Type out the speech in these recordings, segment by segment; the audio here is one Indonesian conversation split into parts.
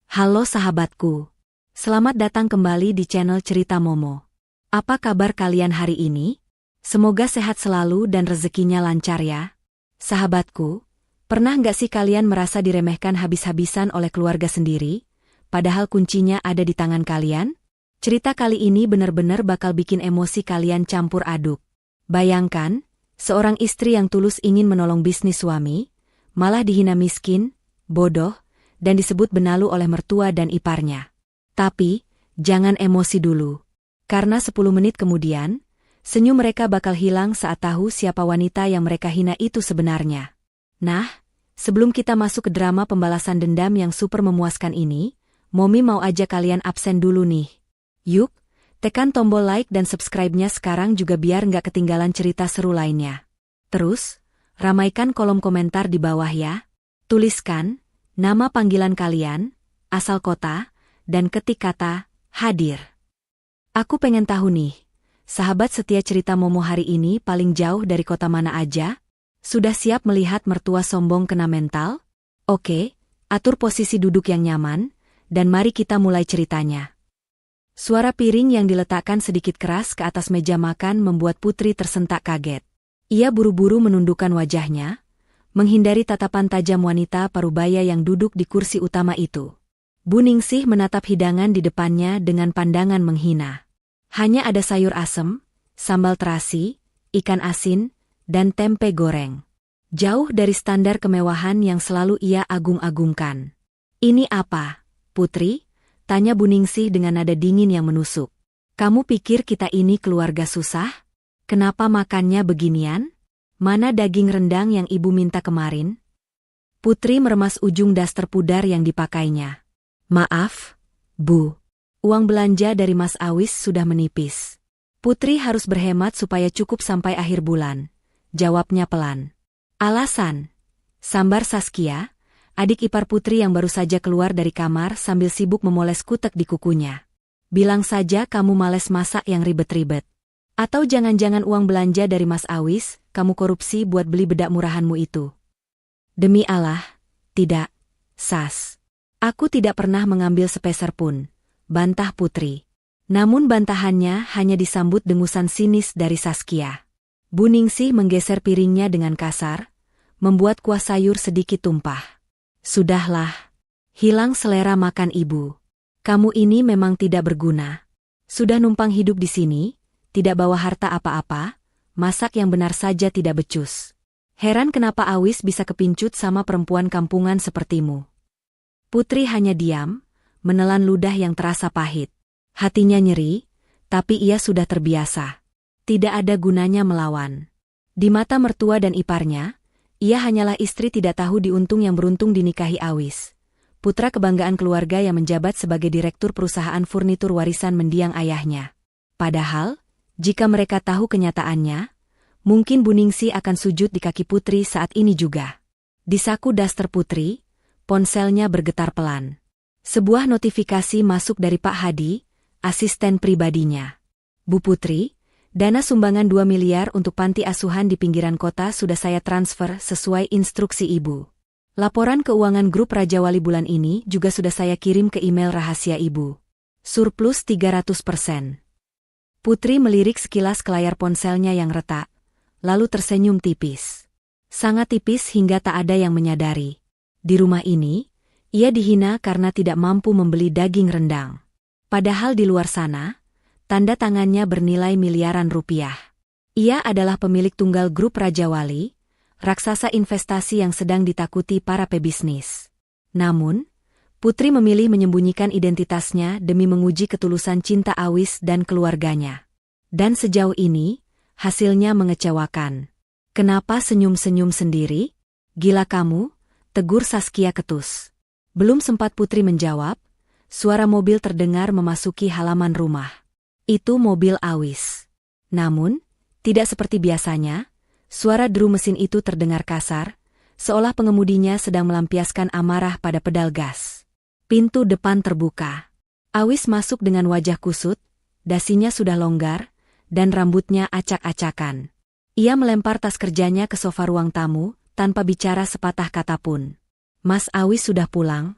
Halo sahabatku. Selamat datang kembali di channel Cerita Momo. Apa kabar kalian hari ini? Semoga sehat selalu dan rezekinya lancar ya. Sahabatku, pernah nggak sih kalian merasa diremehkan habis-habisan oleh keluarga sendiri? Padahal kuncinya ada di tangan kalian? Cerita kali ini benar-benar bakal bikin emosi kalian campur aduk. Bayangkan, seorang istri yang tulus ingin menolong bisnis suami, malah dihina miskin, bodoh, dan disebut benalu oleh mertua dan iparnya. Tapi, jangan emosi dulu. Karena 10 menit kemudian, senyum mereka bakal hilang saat tahu siapa wanita yang mereka hina itu sebenarnya. Nah, sebelum kita masuk ke drama pembalasan dendam yang super memuaskan ini, Momi mau ajak kalian absen dulu nih. Yuk, tekan tombol like dan subscribe-nya sekarang juga biar nggak ketinggalan cerita seru lainnya. Terus, ramaikan kolom komentar di bawah ya. Tuliskan nama panggilan kalian, asal kota, dan ketik kata, hadir. Aku pengen tahu nih, sahabat setia Cerita Momo hari ini paling jauh dari kota mana aja? Sudah siap melihat mertua sombong kena mental? Oke, atur posisi duduk yang nyaman, dan mari kita mulai ceritanya. Suara piring yang diletakkan sedikit keras ke atas meja makan membuat Putri tersentak kaget. Ia buru-buru menundukkan wajahnya, menghindari tatapan tajam wanita parubaya yang duduk di kursi utama itu. Bu Ningsih menatap hidangan di depannya dengan pandangan menghina. Hanya ada sayur asem, sambal terasi, ikan asin, dan tempe goreng. Jauh dari standar kemewahan yang selalu ia agung-agungkan. "Ini apa, Putri?" tanya Bu Ningsih dengan nada dingin yang menusuk. "Kamu pikir kita ini keluarga susah? Kenapa makannya beginian? Mana daging rendang yang ibu minta kemarin?" Putri meremas ujung daster pudar yang dipakainya. "Maaf, Bu. Uang belanja dari Mas Awis sudah menipis. Putri harus berhemat supaya cukup sampai akhir bulan," jawabnya pelan. "Alasan?" sambar Saskia, adik ipar Putri yang baru saja keluar dari kamar sambil sibuk memoles kutek di kukunya. "Bilang saja kamu males masak yang ribet-ribet. Atau jangan-jangan uang belanja dari Mas Awis, kamu korupsi buat beli bedak murahanmu itu?" "Demi Allah, tidak, Sas. Aku tidak pernah mengambil sepeser pun," bantah Putri. Namun bantahannya hanya disambut dengusan sinis dari Saskia. Bu Ningsih menggeser piringnya dengan kasar, membuat kuah sayur sedikit tumpah. "Sudahlah. Hilang selera makan ibu. Kamu ini memang tidak berguna. Sudah numpang hidup di sini, tidak bawa harta apa-apa, masak yang benar saja tidak becus. Heran kenapa Awis bisa kepincut sama perempuan kampungan sepertimu." Putri hanya diam, menelan ludah yang terasa pahit. Hatinya nyeri, tapi ia sudah terbiasa. Tidak ada gunanya melawan. Di mata mertua dan iparnya, ia hanyalah istri tidak tahu diuntung yang beruntung dinikahi Awis, putra kebanggaan keluarga yang menjabat sebagai direktur perusahaan furnitur warisan mendiang ayahnya. Padahal, jika mereka tahu kenyataannya, mungkin Bu Ningsih akan sujud di kaki Putri saat ini juga. Di saku daster Putri, ponselnya bergetar pelan. Sebuah notifikasi masuk dari Pak Hadi, asisten pribadinya. "Bu Putri, dana sumbangan 2 miliar untuk panti asuhan di pinggiran kota sudah saya transfer sesuai instruksi Ibu. Laporan keuangan grup Raja Wali bulan ini juga sudah saya kirim ke email rahasia Ibu. Surplus 300%. Putri melirik sekilas ke layar ponselnya yang retak, lalu tersenyum tipis. Sangat tipis hingga tak ada yang menyadari. Di rumah ini, ia dihina karena tidak mampu membeli daging rendang. Padahal di luar sana, tanda tangannya bernilai miliaran rupiah. Ia adalah pemilik tunggal grup Raja Wali, raksasa investasi yang sedang ditakuti para pebisnis. Namun, Putri memilih menyembunyikan identitasnya demi menguji ketulusan cinta Awis dan keluarganya. Dan sejauh ini, hasilnya mengecewakan. "Kenapa senyum-senyum sendiri? Gila kamu?" tegur Saskia ketus. Belum sempat Putri menjawab, suara mobil terdengar memasuki halaman rumah. Itu mobil Awis. Namun, tidak seperti biasanya, suara deru mesin itu terdengar kasar, seolah pengemudinya sedang melampiaskan amarah pada pedal gas. Pintu depan terbuka. Awis masuk dengan wajah kusut, dasinya sudah longgar, dan rambutnya acak-acakan. Ia melempar tas kerjanya ke sofa ruang tamu, tanpa bicara sepatah kata pun. "Mas Awis sudah pulang?"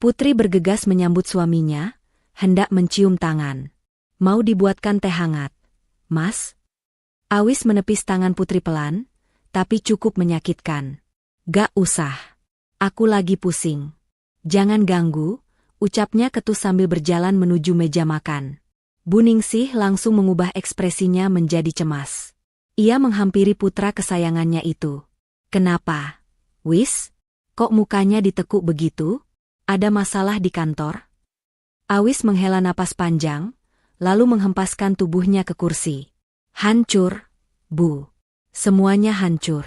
Putri bergegas menyambut suaminya, hendak mencium tangan. Mau dibuatkan teh hangat, Mas? Awis menepis tangan Putri pelan, tapi cukup menyakitkan. Gak usah. Aku lagi pusing. Jangan ganggu, ucapnya ketus sambil berjalan menuju meja makan. Bu Ningsih langsung mengubah ekspresinya menjadi cemas. Ia menghampiri putra kesayangannya itu. Kenapa? Wis? Kok mukanya ditekuk begitu? Ada masalah di kantor? Awis menghela napas panjang, lalu menghempaskan tubuhnya ke kursi. Hancur, Bu. Semuanya hancur.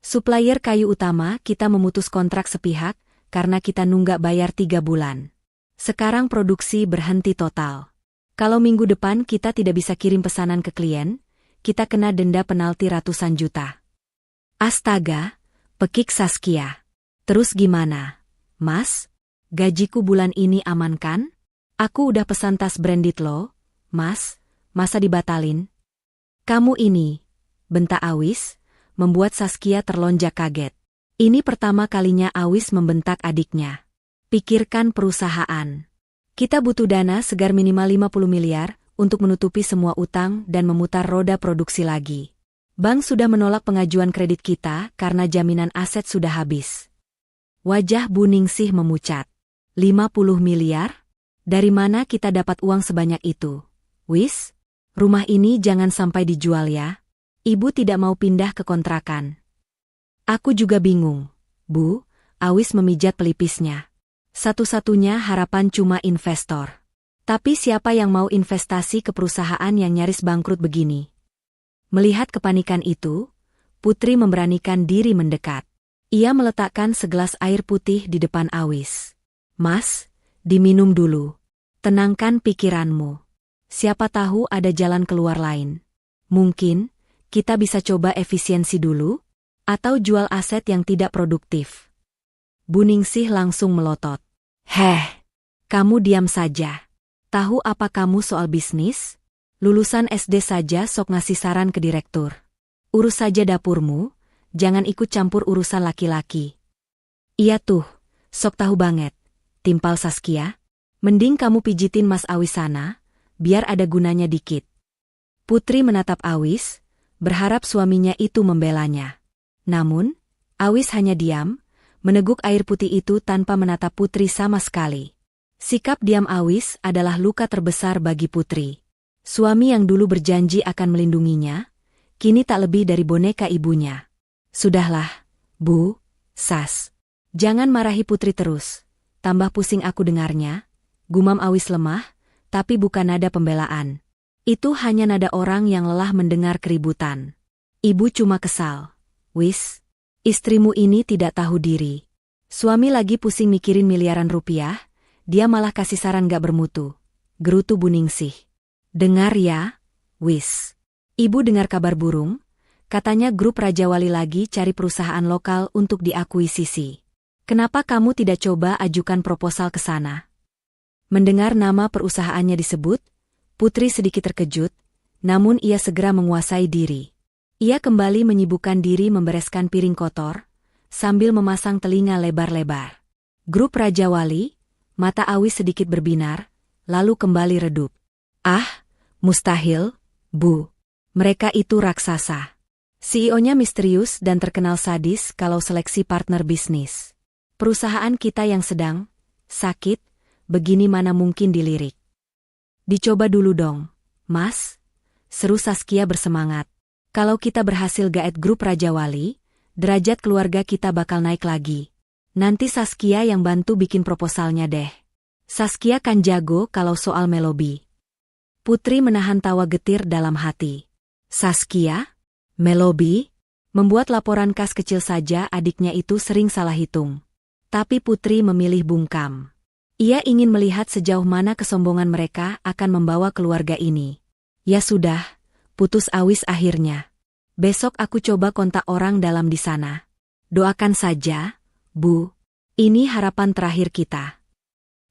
Supplier kayu utama kita memutus kontrak sepihak karena kita nunggak bayar 3 bulan. Sekarang produksi berhenti total. Kalau minggu depan kita tidak bisa kirim pesanan ke klien, kita kena denda penalti ratusan juta. Astaga, pekik Saskia. Terus gimana, Mas? Gajiku bulan ini aman kan? Aku udah pesan tas branded loh, Mas. Masa dibatalin? Kamu ini, bentak Awis, membuat Saskia terlonjak kaget. Ini pertama kalinya Awis membentak adiknya. Pikirkan perusahaan. Kita butuh dana segar minimal 50 miliar untuk menutupi semua utang dan memutar roda produksi lagi. Bank sudah menolak pengajuan kredit kita karena jaminan aset sudah habis. Wajah Bu Ningsih memucat. 50 miliar? Dari mana kita dapat uang sebanyak itu? Wis, rumah ini jangan sampai dijual ya. Ibu tidak mau pindah ke kontrakan. Aku juga bingung, Bu. Awis memijat pelipisnya. Satu-satunya harapan cuma investor. Tapi siapa yang mau investasi ke perusahaan yang nyaris bangkrut begini? Melihat kepanikan itu, Putri memberanikan diri mendekat. Ia meletakkan segelas air putih di depan Awis. Mas, diminum dulu. Tenangkan pikiranmu. Siapa tahu ada jalan keluar lain. Mungkin, kita bisa coba efisiensi dulu, atau jual aset yang tidak produktif. Bu Ningsih langsung melotot. Heh, kamu diam saja. Tahu apa kamu soal bisnis? Lulusan SD saja sok ngasih saran ke direktur. Urus saja dapurmu, jangan ikut campur urusan laki-laki. Iya tuh, sok tahu banget. Timpal Saskia, mending kamu pijitin Mas Awis sana, biar ada gunanya dikit. Putri menatap Awis, berharap suaminya itu membelanya. Namun, Awis hanya diam, meneguk air putih itu tanpa menatap Putri sama sekali. Sikap diam Awis adalah luka terbesar bagi Putri. Suami yang dulu berjanji akan melindunginya, kini tak lebih dari boneka ibunya. Sudahlah, Bu, Sas. Jangan marahi Putri terus. Tambah pusing aku dengarnya, gumam Awis lemah, tapi bukan nada pembelaan. Itu hanya nada orang yang lelah mendengar keributan. Ibu cuma kesal. Wis, istrimu ini tidak tahu diri. Suami lagi pusing mikirin miliaran rupiah, dia malah kasih saran gak bermutu. Gerutu Bu Ningsih. Dengar ya, Wis. Ibu dengar kabar burung, katanya grup Raja Wali lagi cari perusahaan lokal untuk diakuisisi. Kenapa kamu tidak coba ajukan proposal ke sana? Mendengar nama perusahaannya disebut, Putri sedikit terkejut, namun ia segera menguasai diri. Ia kembali menyibukkan diri membereskan piring kotor, sambil memasang telinga lebar-lebar. Grup Raja Wali, mata Awis sedikit berbinar, lalu kembali redup. Ah, mustahil, Bu. Mereka itu raksasa. CEO-nya misterius dan terkenal sadis kalau seleksi partner bisnis. Perusahaan kita yang sedang sakit, begini mana mungkin dilirik. Dicoba dulu dong, Mas. Seru Saskia bersemangat. Kalau kita berhasil gaet grup Raja Wali, derajat keluarga kita bakal naik lagi. Nanti Saskia yang bantu bikin proposalnya deh. Saskia kan jago kalau soal melobi. Putri menahan tawa getir dalam hati. Saskia? Melobi? Membuat laporan kas kecil saja adiknya itu sering salah hitung. Tapi Putri memilih bungkam. Ia ingin melihat sejauh mana kesombongan mereka akan membawa keluarga ini. Ya sudah, putus Awis akhirnya. Besok aku coba kontak orang dalam di sana. Doakan saja, Bu. Ini harapan terakhir kita.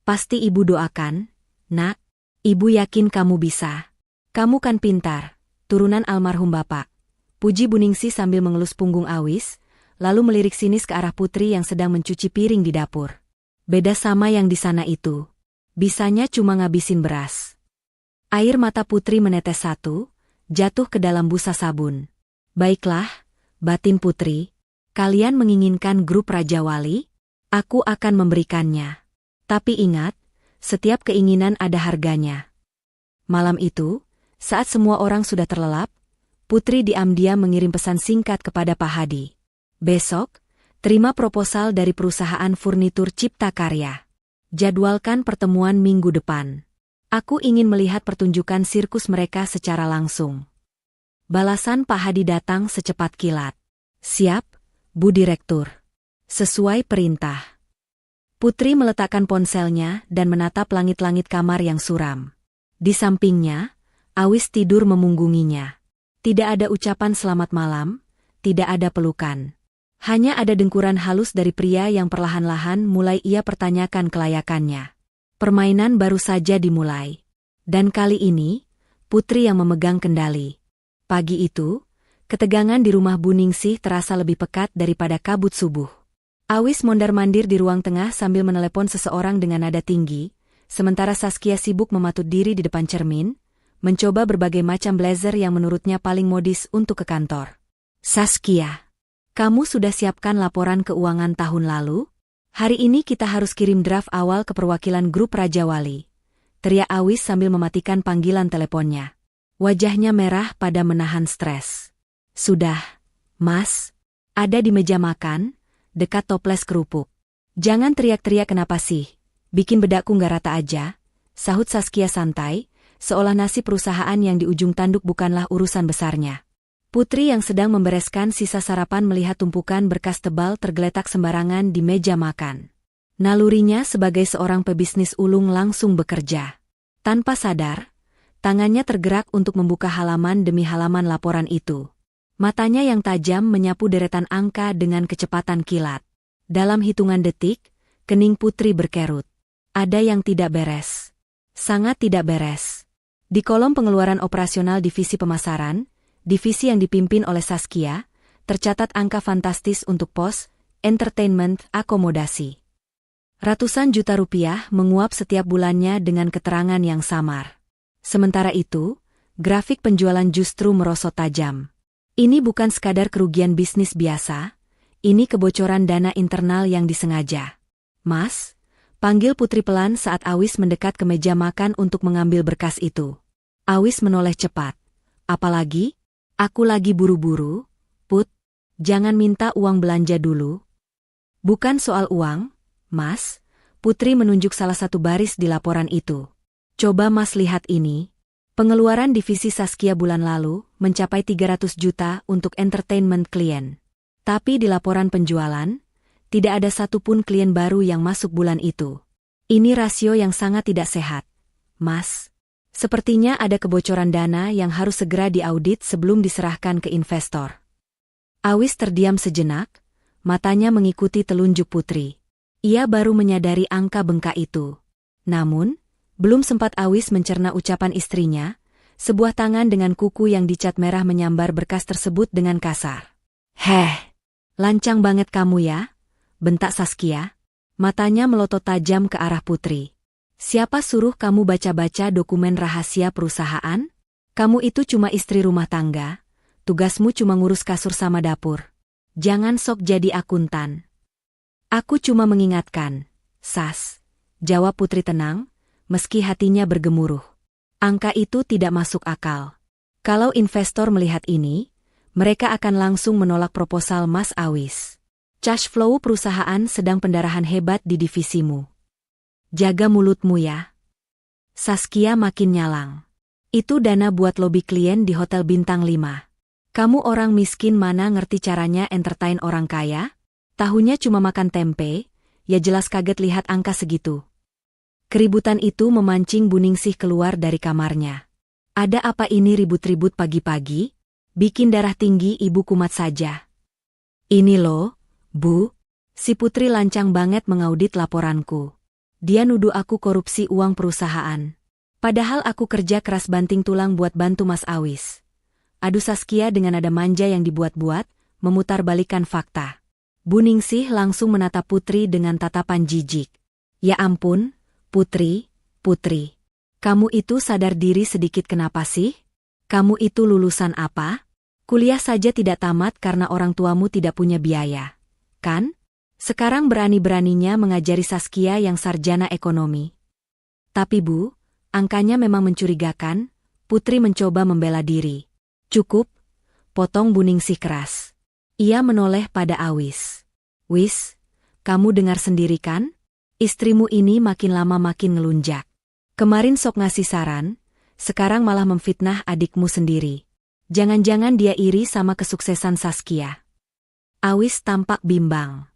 Pasti Ibu doakan, Nak. Ibu yakin kamu bisa. Kamu kan pintar, turunan almarhum Bapak. Puji Bu Ningsih sambil mengelus punggung Awis, lalu melirik sinis ke arah Putri yang sedang mencuci piring di dapur. Beda sama yang di sana itu. Bisanya cuma ngabisin beras. Air mata Putri menetes satu, jatuh ke dalam busa sabun. Baiklah, batin Putri. Kalian menginginkan grup Raja Wali? Aku akan memberikannya. Tapi ingat, setiap keinginan ada harganya. Malam itu, saat semua orang sudah terlelap, Putri diam-diam mengirim pesan singkat kepada Pak Hadi. Besok, terima proposal dari perusahaan furnitur Cipta Karya. Jadwalkan pertemuan minggu depan. Aku ingin melihat pertunjukan sirkus mereka secara langsung. Balasan Pak Hadi datang secepat kilat. Siap, Bu Direktur. Sesuai perintah. Putri meletakkan ponselnya dan menatap langit-langit kamar yang suram. Di sampingnya, Awis tidur memunggunginya. Tidak ada ucapan selamat malam, tidak ada pelukan. Hanya ada dengkuran halus dari pria yang perlahan-lahan mulai ia pertanyakan kelayakannya. Permainan baru saja dimulai. Dan kali ini, Putri yang memegang kendali. Pagi itu, ketegangan di rumah Bu Ningsih terasa lebih pekat daripada kabut subuh. Awis mondar-mandir di ruang tengah sambil menelepon seseorang dengan nada tinggi, sementara Saskia sibuk mematut diri di depan cermin, mencoba berbagai macam blazer yang menurutnya paling modis untuk ke kantor. Saskia, kamu sudah siapkan laporan keuangan tahun lalu? Hari ini kita harus kirim draft awal ke perwakilan grup Raja Wali. Teriak Awis sambil mematikan panggilan teleponnya. Wajahnya merah pada menahan stres. Sudah, Mas. Ada di meja makan, dekat toples kerupuk. Jangan teriak-teriak kenapa sih? Bikin bedakku nggak rata aja, sahut Saskia santai, seolah nasib perusahaan yang di ujung tanduk bukanlah urusan besarnya. Putri yang sedang membereskan sisa sarapan melihat tumpukan berkas tebal tergeletak sembarangan di meja makan. Nalurinya sebagai seorang pebisnis ulung langsung bekerja. Tanpa sadar, tangannya tergerak untuk membuka halaman demi halaman laporan itu. Matanya yang tajam menyapu deretan angka dengan kecepatan kilat. Dalam hitungan detik, kening Putri berkerut. Ada yang tidak beres. Sangat tidak beres. Di kolom pengeluaran operasional divisi pemasaran, divisi yang dipimpin oleh Saskia, tercatat angka fantastis untuk pos, entertainment, akomodasi. Ratusan juta rupiah menguap setiap bulannya dengan keterangan yang samar. Sementara itu, grafik penjualan justru merosot tajam. Ini bukan sekadar kerugian bisnis biasa, ini kebocoran dana internal yang disengaja. Mas, panggil Putri pelan saat Awis mendekat ke meja makan untuk mengambil berkas itu. Awis menoleh cepat. Apalagi? Aku lagi buru-buru, Put. Jangan minta uang belanja dulu. Bukan soal uang, Mas. Putri menunjuk salah satu baris di laporan itu. Coba Mas lihat ini. Pengeluaran divisi Saskia bulan lalu mencapai 300 juta untuk entertainment klien. Tapi di laporan penjualan, tidak ada satupun klien baru yang masuk bulan itu. Ini rasio yang sangat tidak sehat, Mas. Sepertinya ada kebocoran dana yang harus segera diaudit sebelum diserahkan ke investor. Awis terdiam sejenak, matanya mengikuti telunjuk Putri. Ia baru menyadari angka bengkak itu. Namun, belum sempat Awis mencerna ucapan istrinya, sebuah tangan dengan kuku yang dicat merah menyambar berkas tersebut dengan kasar. Heh, lancang banget kamu ya, bentak Saskia. Matanya melotot tajam ke arah Putri. Siapa suruh kamu baca-baca dokumen rahasia perusahaan? Kamu itu cuma istri rumah tangga, tugasmu cuma ngurus kasur sama dapur. Jangan sok jadi akuntan. Aku cuma mengingatkan, Sas, jawab Putri tenang, meski hatinya bergemuruh. Angka itu tidak masuk akal. Kalau investor melihat ini, mereka akan langsung menolak proposal Mas Awis. Cash flow perusahaan sedang pendarahan hebat di divisimu. Jaga mulutmu ya. Saskia makin nyalang. Itu dana buat lobi klien di Hotel Bintang 5. Kamu orang miskin mana ngerti caranya entertain orang kaya? Tahunya cuma makan tempe, ya jelas kaget lihat angka segitu. Keributan itu memancing Bu Ningsih keluar dari kamarnya. Ada apa ini ribut-ribut pagi-pagi? Bikin darah tinggi ibu kumat saja. Ini loh, Bu, si Putri lancang banget mengaudit laporanku. Dia nuduh aku korupsi uang perusahaan. Padahal aku kerja keras banting tulang buat bantu Mas Awis. Adu Saskia dengan nada manja yang dibuat-buat, memutarbalikkan fakta. Bu Ningsih langsung menatap Putri dengan tatapan jijik. Ya ampun, Putri, Putri. Kamu itu sadar diri sedikit kenapa sih? Kamu itu lulusan apa? Kuliah saja tidak tamat karena orang tuamu tidak punya biaya, kan? Sekarang berani-beraninya mengajari Saskia yang sarjana ekonomi. Tapi Bu, angkanya memang mencurigakan. Putri mencoba membela diri. Cukup, potong Buningsih keras. Ia menoleh pada Awis. Wis, kamu dengar sendiri kan? Istrimu ini makin lama makin ngelunjak. Kemarin sok ngasih saran, sekarang malah memfitnah adikmu sendiri. Jangan-jangan dia iri sama kesuksesan Saskia. Awis tampak bimbang.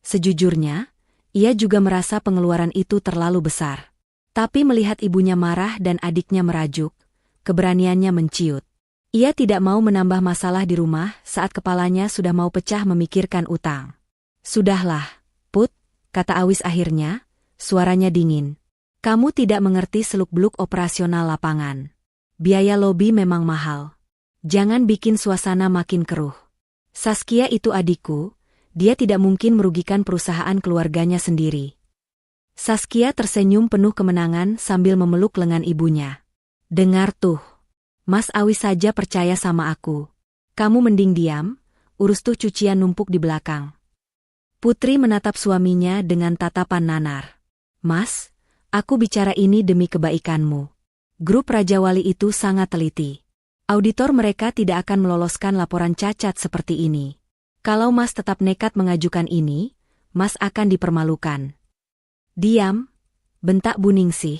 Sejujurnya, ia juga merasa pengeluaran itu terlalu besar. Tapi melihat ibunya marah dan adiknya merajuk, keberaniannya menciut. Ia tidak mau menambah masalah di rumah saat kepalanya sudah mau pecah memikirkan utang. Sudahlah, Put, kata Awis akhirnya, suaranya dingin. Kamu tidak mengerti seluk-beluk operasional lapangan. Biaya lobi memang mahal. Jangan bikin suasana makin keruh. Saskia itu adikku, dia tidak mungkin merugikan perusahaan keluarganya sendiri. Saskia tersenyum penuh kemenangan sambil memeluk lengan ibunya. Dengar tuh. Mas Awis saja percaya sama aku. Kamu mending diam, urus tuh cucian numpuk di belakang. Putri menatap suaminya dengan tatapan nanar. Mas, aku bicara ini demi kebaikanmu. Grup Raja Wali itu sangat teliti. Auditor mereka tidak akan meloloskan laporan cacat seperti ini. Kalau Mas tetap nekat mengajukan ini, Mas akan dipermalukan. Diam, bentak Buningsih.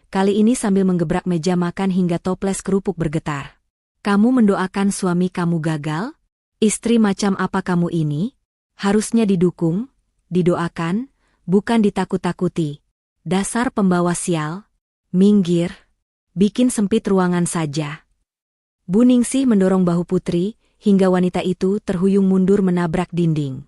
Kali ini sambil menggebrak meja makan hingga toples kerupuk bergetar. Kamu mendoakan suami kamu gagal? Istri macam apa kamu ini? Harusnya didukung, didoakan, bukan ditakut-takuti. Dasar pembawa sial. Minggir. Bikin sempit ruangan saja. Buningsih mendorong bahu Putri, hingga wanita itu terhuyung mundur menabrak dinding.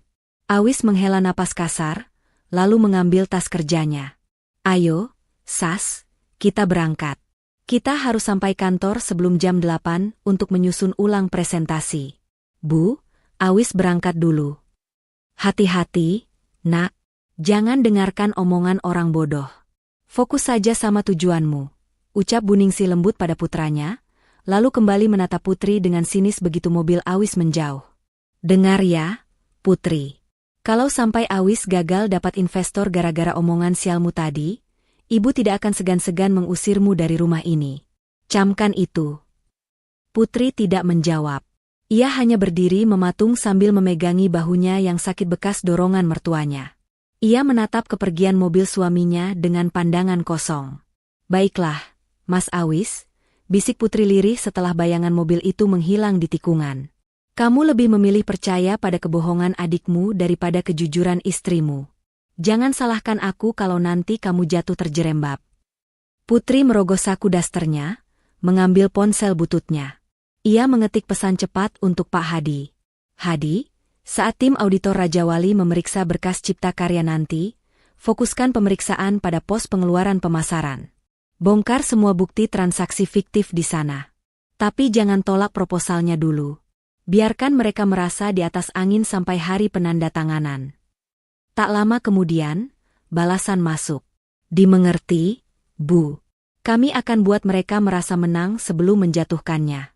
Awis menghela napas kasar, lalu mengambil tas kerjanya. Ayo, Sas, kita berangkat. Kita harus sampai kantor sebelum jam 8 untuk menyusun ulang presentasi. Bu, Awis berangkat dulu. Hati-hati, Nak. Jangan dengarkan omongan orang bodoh. Fokus saja sama tujuanmu, ucap Buningsih lembut pada putranya, lalu kembali menatap Putri dengan sinis begitu mobil Awis menjauh. Dengar ya, Putri. Kalau sampai Awis gagal dapat investor gara-gara omongan sialmu tadi, Ibu tidak akan segan-segan mengusirmu dari rumah ini. Camkan itu. Putri tidak menjawab. Ia hanya berdiri mematung sambil memegangi bahunya yang sakit bekas dorongan mertuanya. Ia menatap kepergian mobil suaminya dengan pandangan kosong. Baiklah, Mas Awis, bisik Putri lirih setelah bayangan mobil itu menghilang di tikungan. Kamu lebih memilih percaya pada kebohongan adikmu daripada kejujuran istrimu. Jangan salahkan aku kalau nanti kamu jatuh terjerembab. Putri merogoh saku dasternya, mengambil ponsel bututnya. Ia mengetik pesan cepat untuk Pak Hadi. Hadi, saat tim auditor Raja Wali memeriksa berkas cipta karya nanti, fokuskan pemeriksaan pada pos pengeluaran pemasaran. Bongkar semua bukti transaksi fiktif di sana. Tapi jangan tolak proposalnya dulu. Biarkan mereka merasa di atas angin sampai hari penandatanganan. Tak lama kemudian, balasan masuk. Dimengerti, Bu. Kami akan buat mereka merasa menang sebelum menjatuhkannya.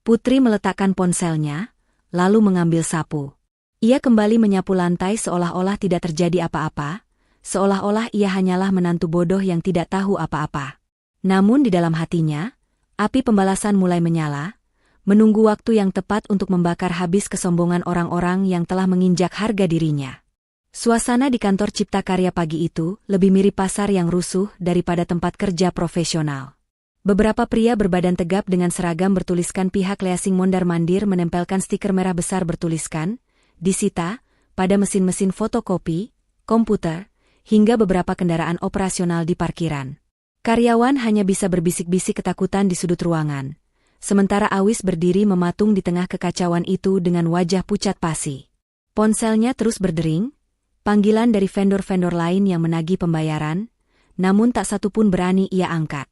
Putri meletakkan ponselnya, lalu mengambil sapu. Ia kembali menyapu lantai seolah-olah tidak terjadi apa-apa, seolah-olah ia hanyalah menantu bodoh yang tidak tahu apa-apa. Namun di dalam hatinya, api pembalasan mulai menyala, menunggu waktu yang tepat untuk membakar habis kesombongan orang-orang yang telah menginjak harga dirinya. Suasana di kantor Cipta Karya pagi itu lebih mirip pasar yang rusuh daripada tempat kerja profesional. Beberapa pria berbadan tegap dengan seragam bertuliskan pihak leasing mondar-mandir menempelkan stiker merah besar bertuliskan, disita, pada mesin-mesin fotokopi, komputer, hingga beberapa kendaraan operasional di parkiran. Karyawan hanya bisa berbisik-bisik ketakutan di sudut ruangan. Sementara Awis berdiri mematung di tengah kekacauan itu dengan wajah pucat pasi. Ponselnya terus berdering, panggilan dari vendor-vendor lain yang menagih pembayaran, namun tak satu pun berani ia angkat.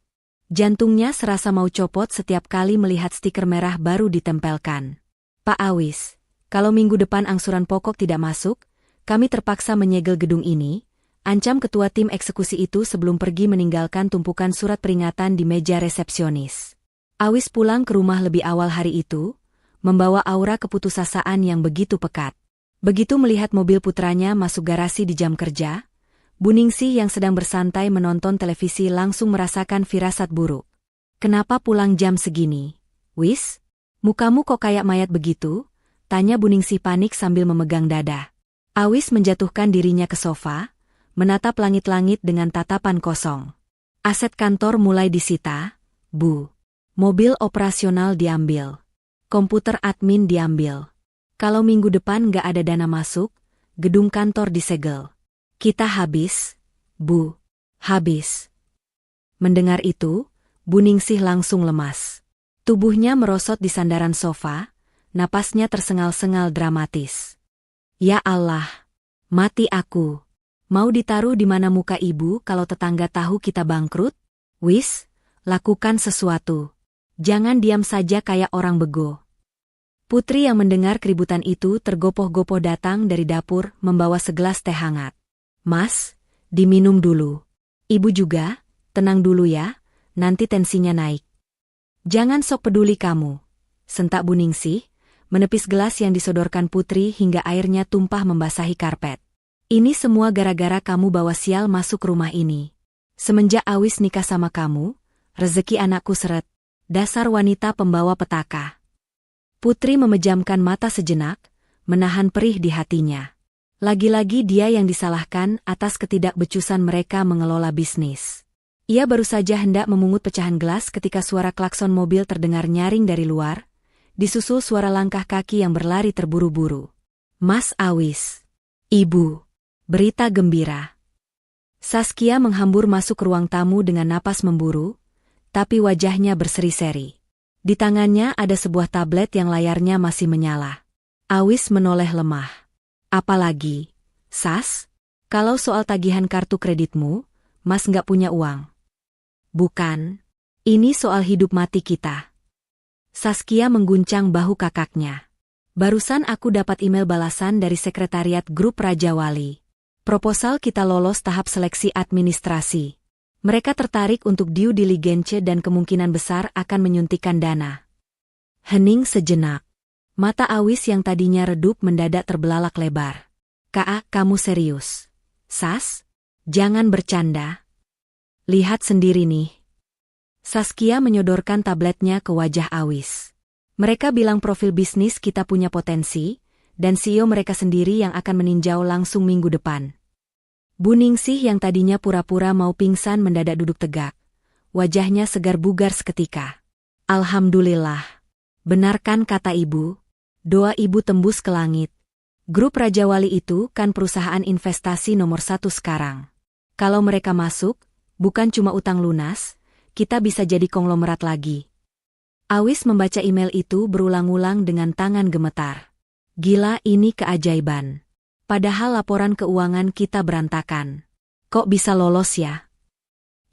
Jantungnya serasa mau copot setiap kali melihat stiker merah baru ditempelkan. Pak Awis, kalau minggu depan angsuran pokok tidak masuk, kami terpaksa menyegel gedung ini, Ancam ketua tim eksekusi itu sebelum pergi meninggalkan tumpukan surat peringatan di meja resepsionis. Awis pulang ke rumah lebih awal hari itu, membawa aura keputusasaan yang begitu pekat. Begitu melihat mobil putranya masuk garasi di jam kerja, Bu Ningsih yang sedang bersantai menonton televisi langsung merasakan firasat buruk. Kenapa pulang jam segini? Wis? Mukamu kok kayak mayat begitu? Tanya Bu Ningsih panik sambil memegang dada. Awis menjatuhkan dirinya ke sofa, menatap langit-langit dengan tatapan kosong. Aset kantor mulai disita, Bu. Mobil operasional diambil. Komputer admin diambil. Kalau minggu depan nggak ada dana masuk, gedung kantor disegel. Kita habis, Bu. Habis. Mendengar itu, Bu Ningsih langsung lemas. Tubuhnya merosot di sandaran sofa, napasnya tersengal-sengal dramatis. Ya Allah, mati aku. Mau ditaruh di mana muka ibu kalau tetangga tahu kita bangkrut? Wis, lakukan sesuatu. Jangan diam saja kayak orang bego. Putri yang mendengar keributan itu tergopoh-gopoh datang dari dapur membawa segelas teh hangat. Mas, diminum dulu. Ibu juga, tenang dulu ya, nanti tensinya naik. Jangan sok peduli kamu, sentak Bu Ningsih, menepis gelas yang disodorkan Putri hingga airnya tumpah membasahi karpet. Ini semua gara-gara kamu bawa sial masuk rumah ini. Semenjak Awis nikah sama kamu, rezeki anakku seret. Dasar wanita pembawa petaka. Putri memejamkan mata sejenak, menahan perih di hatinya. Lagi-lagi dia yang disalahkan atas ketidakbecusan mereka mengelola bisnis. Ia baru saja hendak memungut pecahan gelas ketika suara klakson mobil terdengar nyaring dari luar, disusul suara langkah kaki yang berlari terburu-buru. Mas Awis. Ibu. Berita gembira. Saskia menghambur masuk ruang tamu dengan napas memburu, tapi wajahnya berseri-seri. Di tangannya ada sebuah tablet yang layarnya masih menyala. Awis menoleh lemah. Apalagi, Sas? Kalau soal tagihan kartu kreditmu, Mas nggak punya uang. Bukan. Ini soal hidup mati kita. Saskia mengguncang bahu kakaknya. Barusan aku dapat email balasan dari sekretariat grup Raja Wali. Proposal kita lolos tahap seleksi administrasi. Mereka tertarik untuk due diligence dan kemungkinan besar akan menyuntikkan dana. Hening sejenak. Mata Awis yang tadinya redup mendadak terbelalak lebar. Kak, kamu serius? Sas? Jangan bercanda. Lihat sendiri nih. Saskia menyodorkan tabletnya ke wajah Awis. Mereka bilang profil bisnis kita punya potensi, dan CEO mereka sendiri yang akan meninjau langsung minggu depan. Bu Ningsih yang tadinya pura-pura mau pingsan mendadak duduk tegak. Wajahnya segar bugar seketika. Alhamdulillah. Benarkan kata ibu? Doa ibu tembus ke langit. Grup Raja Wali itu kan perusahaan investasi nomor 1 sekarang. Kalau mereka masuk, bukan cuma utang lunas, kita bisa jadi konglomerat lagi. Awis membaca email itu berulang-ulang dengan tangan gemetar. Gila, ini keajaiban. Padahal laporan keuangan kita berantakan. Kok bisa lolos ya?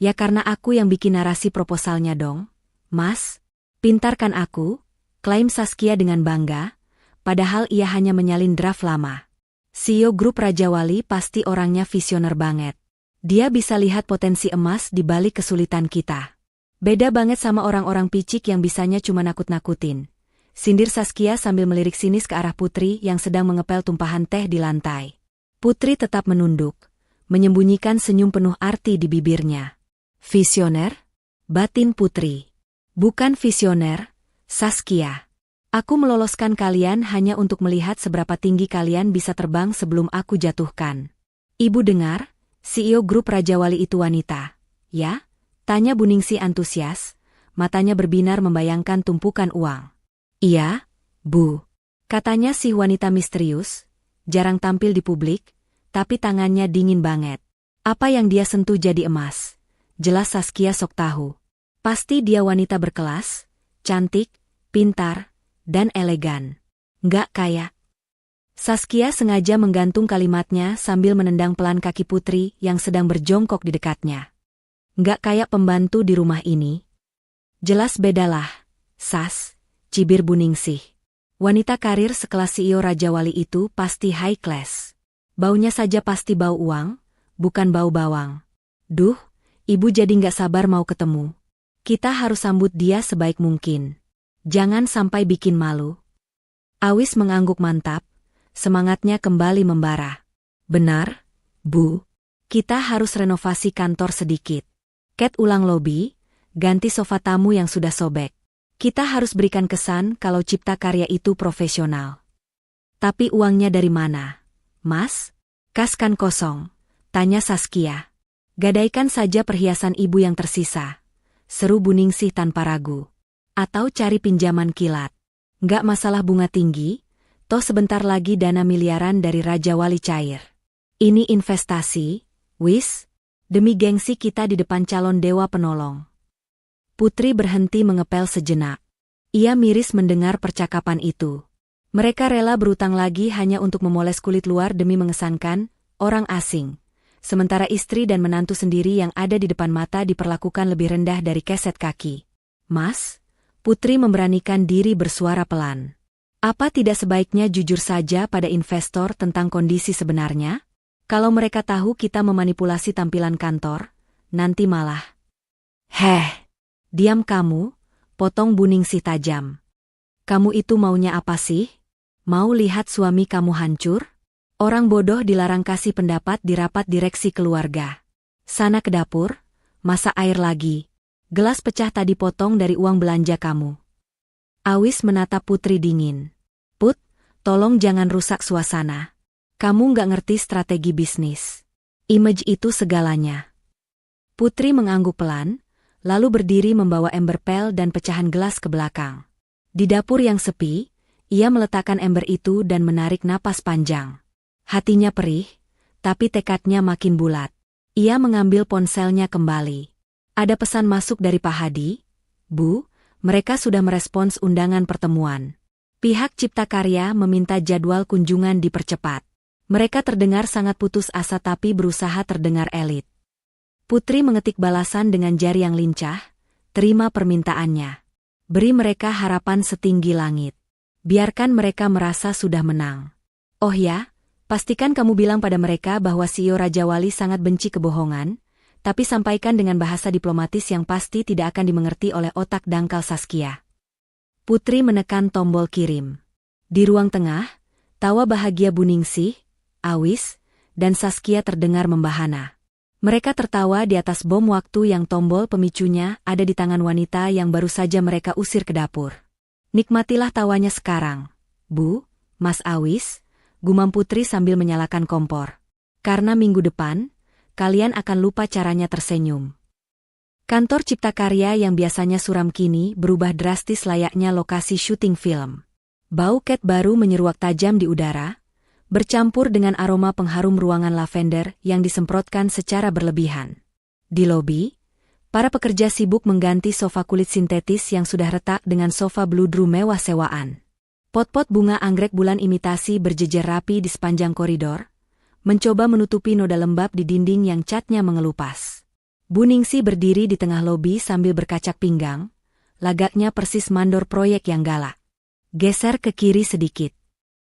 Ya karena aku yang bikin narasi proposalnya dong. Mas, pintarkan aku, klaim Saskia dengan bangga, padahal ia hanya menyalin draft lama. CEO grup Raja Wali pasti orangnya visioner banget. Dia bisa lihat potensi emas di balik kesulitan kita. Beda banget sama orang-orang picik yang bisanya cuma nakut-nakutin. Sindir Saskia sambil melirik sinis ke arah Putri yang sedang mengepel tumpahan teh di lantai. Putri tetap menunduk, menyembunyikan senyum penuh arti di bibirnya. Visioner? Batin Putri. Bukan visioner, Saskia. Aku meloloskan kalian hanya untuk melihat seberapa tinggi kalian bisa terbang sebelum aku jatuhkan. Ibu dengar, CEO grup Raja Wali itu wanita, ya? Tanya Bu Ningsih antusias, matanya berbinar membayangkan tumpukan uang. Iya, Bu. Katanya si wanita misterius, jarang tampil di publik, tapi tangannya dingin banget. Apa yang dia sentuh jadi emas. Jelas Saskia sok tahu. Pasti dia wanita berkelas, cantik, pintar, dan elegan. Nggak kayak. Saskia sengaja menggantung kalimatnya sambil menendang pelan kaki Putri yang sedang berjongkok di dekatnya. Nggak kayak pembantu di rumah ini. Jelas bedalah, Sas, cibir Bu Ningsih. Wanita karir sekelas CEO Raja Wali itu pasti high class. Baunya saja pasti bau uang, bukan bau bawang. Duh, ibu jadi nggak sabar mau ketemu. Kita harus sambut dia sebaik mungkin. Jangan sampai bikin malu. Awis mengangguk mantap, semangatnya kembali membara. Benar, Bu. Kita harus renovasi kantor sedikit. Cat ulang lobi, ganti sofa tamu yang sudah sobek. Kita harus berikan kesan kalau cipta karya itu profesional. Tapi uangnya dari mana? Mas? Kas kan kosong, tanya Saskia. Gadaikan saja perhiasan ibu yang tersisa, seru Bu Ningsih tanpa ragu. Atau cari pinjaman kilat. Nggak masalah bunga tinggi, toh sebentar lagi dana miliaran dari Raja Wali cair. Ini investasi, wis, demi gengsi kita di depan calon dewa penolong. Putri berhenti mengepel sejenak. Ia miris mendengar percakapan itu. Mereka rela berutang lagi hanya untuk memoles kulit luar demi mengesankan orang asing. Sementara istri dan menantu sendiri yang ada di depan mata diperlakukan lebih rendah dari keset kaki. Mas, Putri memberanikan diri bersuara pelan. Apa tidak sebaiknya jujur saja pada investor tentang kondisi sebenarnya? Kalau mereka tahu kita memanipulasi tampilan kantor, nanti malah. Diam kamu, potong Bu Ningsih tajam. Kamu itu maunya apa sih? Mau lihat suami kamu hancur? Orang bodoh dilarang kasih pendapat di rapat direksi keluarga. Sana ke dapur, masak air lagi. Gelas pecah tadi potong dari uang belanja kamu. Awis menatap Putri dingin. Put, tolong jangan rusak suasana. Kamu nggak ngerti strategi bisnis. Image itu segalanya. Putri mengangguk pelan, lalu berdiri membawa ember pel dan pecahan gelas ke belakang. Di dapur yang sepi, ia meletakkan ember itu dan menarik napas panjang. Hatinya perih, tapi tekadnya makin bulat. Ia mengambil ponselnya kembali. Ada pesan masuk dari Pak Hadi. Bu, mereka sudah merespons undangan pertemuan. Pihak Cipta Karya meminta jadwal kunjungan dipercepat. Mereka terdengar sangat putus asa tapi berusaha terdengar elit. Putri mengetik balasan dengan jari yang lincah, terima permintaannya. Beri mereka harapan setinggi langit. Biarkan mereka merasa sudah menang. Oh ya, pastikan kamu bilang pada mereka bahwa CEO Raja Wali sangat benci kebohongan, tapi sampaikan dengan bahasa diplomatis yang pasti tidak akan dimengerti oleh otak dangkal Saskia. Putri menekan tombol kirim. Di ruang tengah, tawa bahagia Bu Ningsih, Awis, dan Saskia terdengar membahana. Mereka tertawa di atas bom waktu yang tombol pemicunya ada di tangan wanita yang baru saja mereka usir ke dapur. Nikmatilah tawanya sekarang, Bu, Mas Awis, gumam Putri sambil menyalakan kompor. Karena minggu depan, kalian akan lupa caranya tersenyum. Kantor Cipta Karya yang biasanya suram kini berubah drastis layaknya lokasi syuting film. Bau cat baru menyeruak tajam di udara, bercampur dengan aroma pengharum ruangan lavender yang disemprotkan secara berlebihan. Di lobi, para pekerja sibuk mengganti sofa kulit sintetis yang sudah retak dengan sofa bludru mewah sewaan. Pot-pot bunga anggrek bulan imitasi berjejer rapi di sepanjang koridor, mencoba menutupi noda lembab di dinding yang catnya mengelupas. Bu Ningsih berdiri di tengah lobi sambil berkacak pinggang, lagaknya persis mandor proyek yang galak. Geser ke kiri sedikit.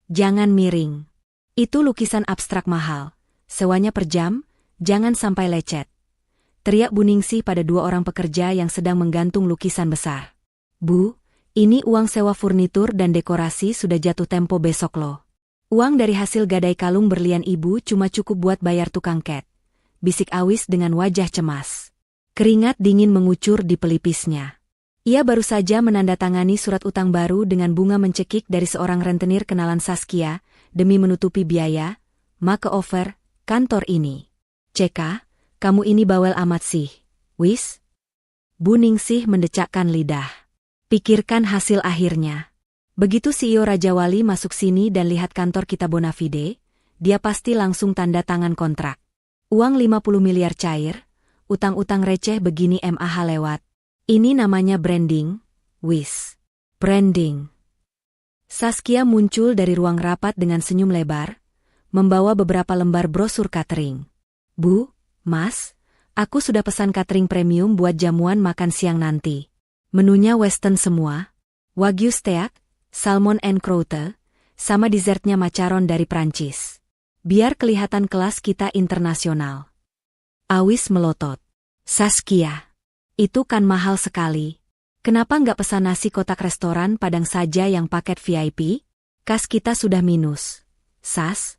Jangan miring. Itu lukisan abstrak mahal, sewanya per jam, jangan sampai lecet. Teriak Bu Ningsih pada dua orang pekerja yang sedang menggantung lukisan besar. Bu, ini uang sewa furnitur dan dekorasi sudah jatuh tempo besok loh. Uang dari hasil gadai kalung berlian ibu cuma cukup buat bayar tukang cat, bisik Awis dengan wajah cemas. Keringat dingin mengucur di pelipisnya. Ia baru saja menandatangani surat utang baru dengan bunga mencekik dari seorang rentenir kenalan Saskia, demi menutupi biaya, makeover, kantor ini. Ceka, kamu ini bawel amat sih, wis? Bu Ningsih mendecakkan lidah. Pikirkan hasil akhirnya. Begitu CEO Raja Wali masuk sini dan lihat kantor kita Bonafide, dia pasti langsung tanda tangan kontrak. Uang 50 miliar cair, utang-utang receh begini MAH lewat. Ini namanya branding, wis. Branding. Saskia muncul dari ruang rapat dengan senyum lebar, membawa beberapa lembar brosur catering. Bu, Mas, aku sudah pesan catering premium buat jamuan makan siang nanti. Menunya western semua, wagyu steak, salmon and croûte, sama dessertnya macaron dari Prancis. Biar kelihatan kelas kita internasional. Awis melotot. Saskia, itu kan mahal sekali. Kenapa nggak pesan nasi kotak restoran Padang saja yang paket VIP? Kas kita sudah minus. Sas?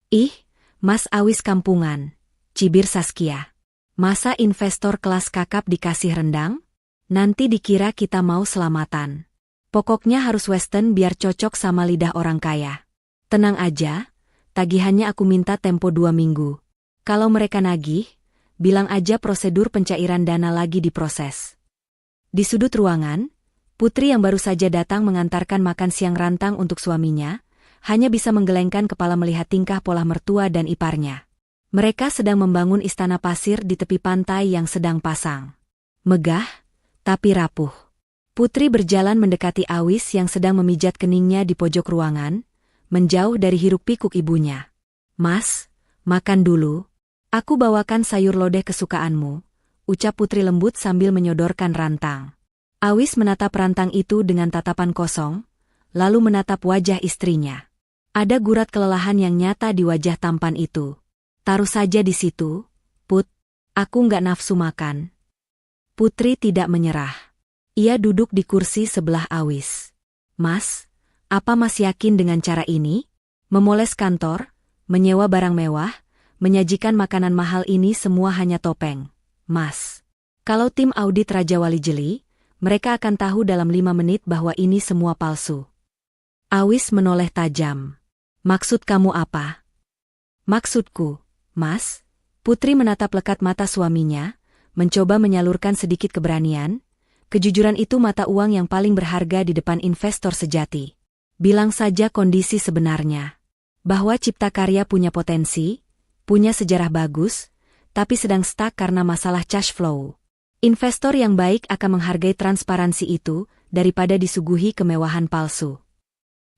Ih, Mas Awis kampungan. Cibir Saskia. Masa investor kelas kakap dikasih rendang? Nanti dikira kita mau selamatan. Pokoknya harus western biar cocok sama lidah orang kaya. Tenang aja, tagihannya aku minta tempo 2 minggu. Kalau mereka nagih, bilang aja prosedur pencairan dana lagi diproses. Di sudut ruangan, Putri yang baru saja datang mengantarkan makan siang rantang untuk suaminya, hanya bisa menggelengkan kepala melihat tingkah pola mertua dan iparnya. Mereka sedang membangun istana pasir di tepi pantai yang sedang pasang. Megah, tapi rapuh. Putri berjalan mendekati Awis yang sedang memijat keningnya di pojok ruangan, menjauh dari hiruk-pikuk ibunya. Mas, makan dulu. Aku bawakan sayur lodeh kesukaanmu, ucap Putri lembut sambil menyodorkan rantang. Awis menatap rantang itu dengan tatapan kosong, lalu menatap wajah istrinya. Ada gurat kelelahan yang nyata di wajah tampan itu. Taruh saja di situ, Put, aku nggak nafsu makan. Putri tidak menyerah. Ia duduk di kursi sebelah Awis. Mas, apa Mas yakin dengan cara ini? Memoles kantor, menyewa barang mewah, menyajikan makanan mahal ini semua hanya topeng. Mas, kalau tim audit Raja Wali jeli, mereka akan tahu dalam 5 menit bahwa ini semua palsu. Awis menoleh tajam. Maksud kamu apa? Maksudku, Mas, Putri menatap lekat mata suaminya, mencoba menyalurkan sedikit keberanian. Kejujuran itu mata uang yang paling berharga di depan investor sejati. Bilang saja kondisi sebenarnya. Bahwa Cipta Karya punya potensi, punya sejarah bagus, tapi sedang stuck karena masalah cash flow. Investor yang baik akan menghargai transparansi itu daripada disuguhi kemewahan palsu.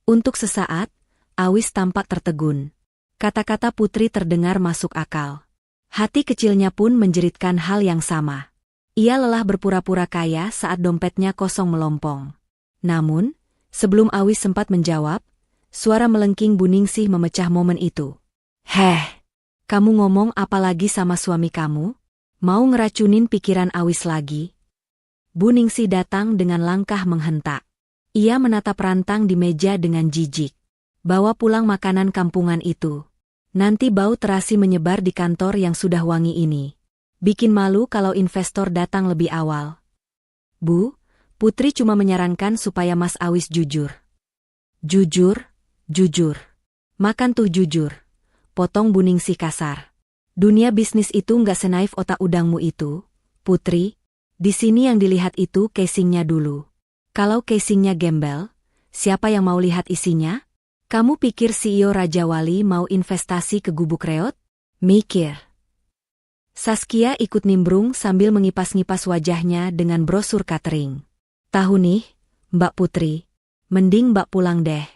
Untuk sesaat, Awis tampak tertegun. Kata-kata Putri terdengar masuk akal. Hati kecilnya pun menjeritkan hal yang sama. Ia lelah berpura-pura kaya saat dompetnya kosong melompong. Namun, sebelum Awis sempat menjawab, suara melengking Bu Ningsih memecah momen itu. Heh! Kamu ngomong apa lagi sama suami kamu? Mau ngeracunin pikiran Awis lagi? Bu Ningsih datang dengan langkah menghentak. Ia menatap rantang di meja dengan jijik. Bawa pulang makanan kampungan itu. Nanti bau terasi menyebar di kantor yang sudah wangi ini. Bikin malu kalau investor datang lebih awal. Bu, Putri cuma menyarankan supaya Mas Awis jujur. Jujur, jujur. Makan tuh jujur. Potong Bu Ningsih kasar. Dunia bisnis itu nggak senaif otak udangmu itu, Putri. Di sini yang dilihat itu casingnya dulu. Kalau casingnya gembel, siapa yang mau lihat isinya? Kamu pikir CEO Raja Wali mau investasi ke Gubuk Reot? Mikir. Saskia ikut nimbrung sambil mengipas-ngipas wajahnya dengan brosur catering. Tahu nih, Mbak Putri, mending Mbak pulang deh.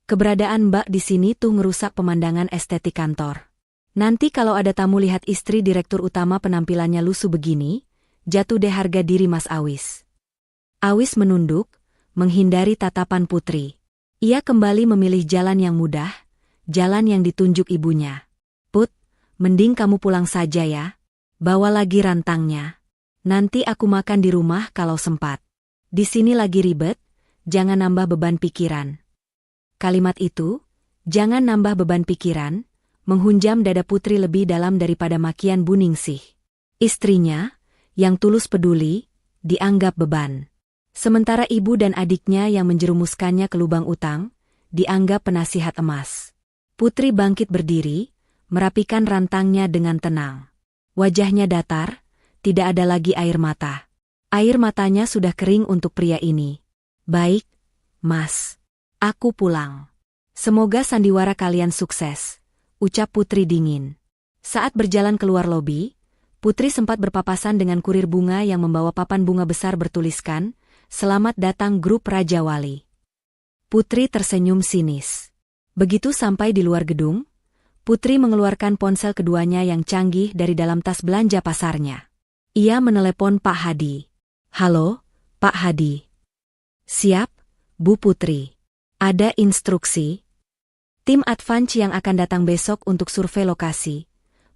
Keberadaan Mbak di sini tuh ngerusak pemandangan estetik kantor. Nanti kalau ada tamu lihat istri direktur utama penampilannya lusuh begini, jatuh deh harga diri Mas Awis. Awis menunduk, menghindari tatapan Putri. Ia kembali memilih jalan yang mudah, jalan yang ditunjuk ibunya. Put, mending kamu pulang saja ya. Bawa lagi rantangnya. Nanti aku makan di rumah kalau sempat. Di sini lagi ribet, jangan nambah beban pikiran. Kalimat itu, jangan nambah beban pikiran, menghunjam dada Putri lebih dalam daripada makian Bu Ningsih. Istrinya, yang tulus peduli, dianggap beban. Sementara ibu dan adiknya yang menjerumuskannya ke lubang utang, dianggap penasihat emas. Putri bangkit berdiri, merapikan rantangnya dengan tenang. Wajahnya datar, tidak ada lagi air mata. Air matanya sudah kering untuk pria ini. Baik, Mas. Aku pulang. Semoga sandiwara kalian sukses, ucap Putri dingin. Saat berjalan keluar lobi, Putri sempat berpapasan dengan kurir bunga yang membawa papan bunga besar bertuliskan, "Selamat datang Grup Raja Wali." Putri tersenyum sinis. Begitu sampai di luar gedung, Putri mengeluarkan ponsel keduanya yang canggih dari dalam tas belanja pasarnya. Ia menelepon Pak Hadi. Halo, Pak Hadi. Siap, Bu Putri. Ada instruksi? Tim advance yang akan datang besok untuk survei lokasi.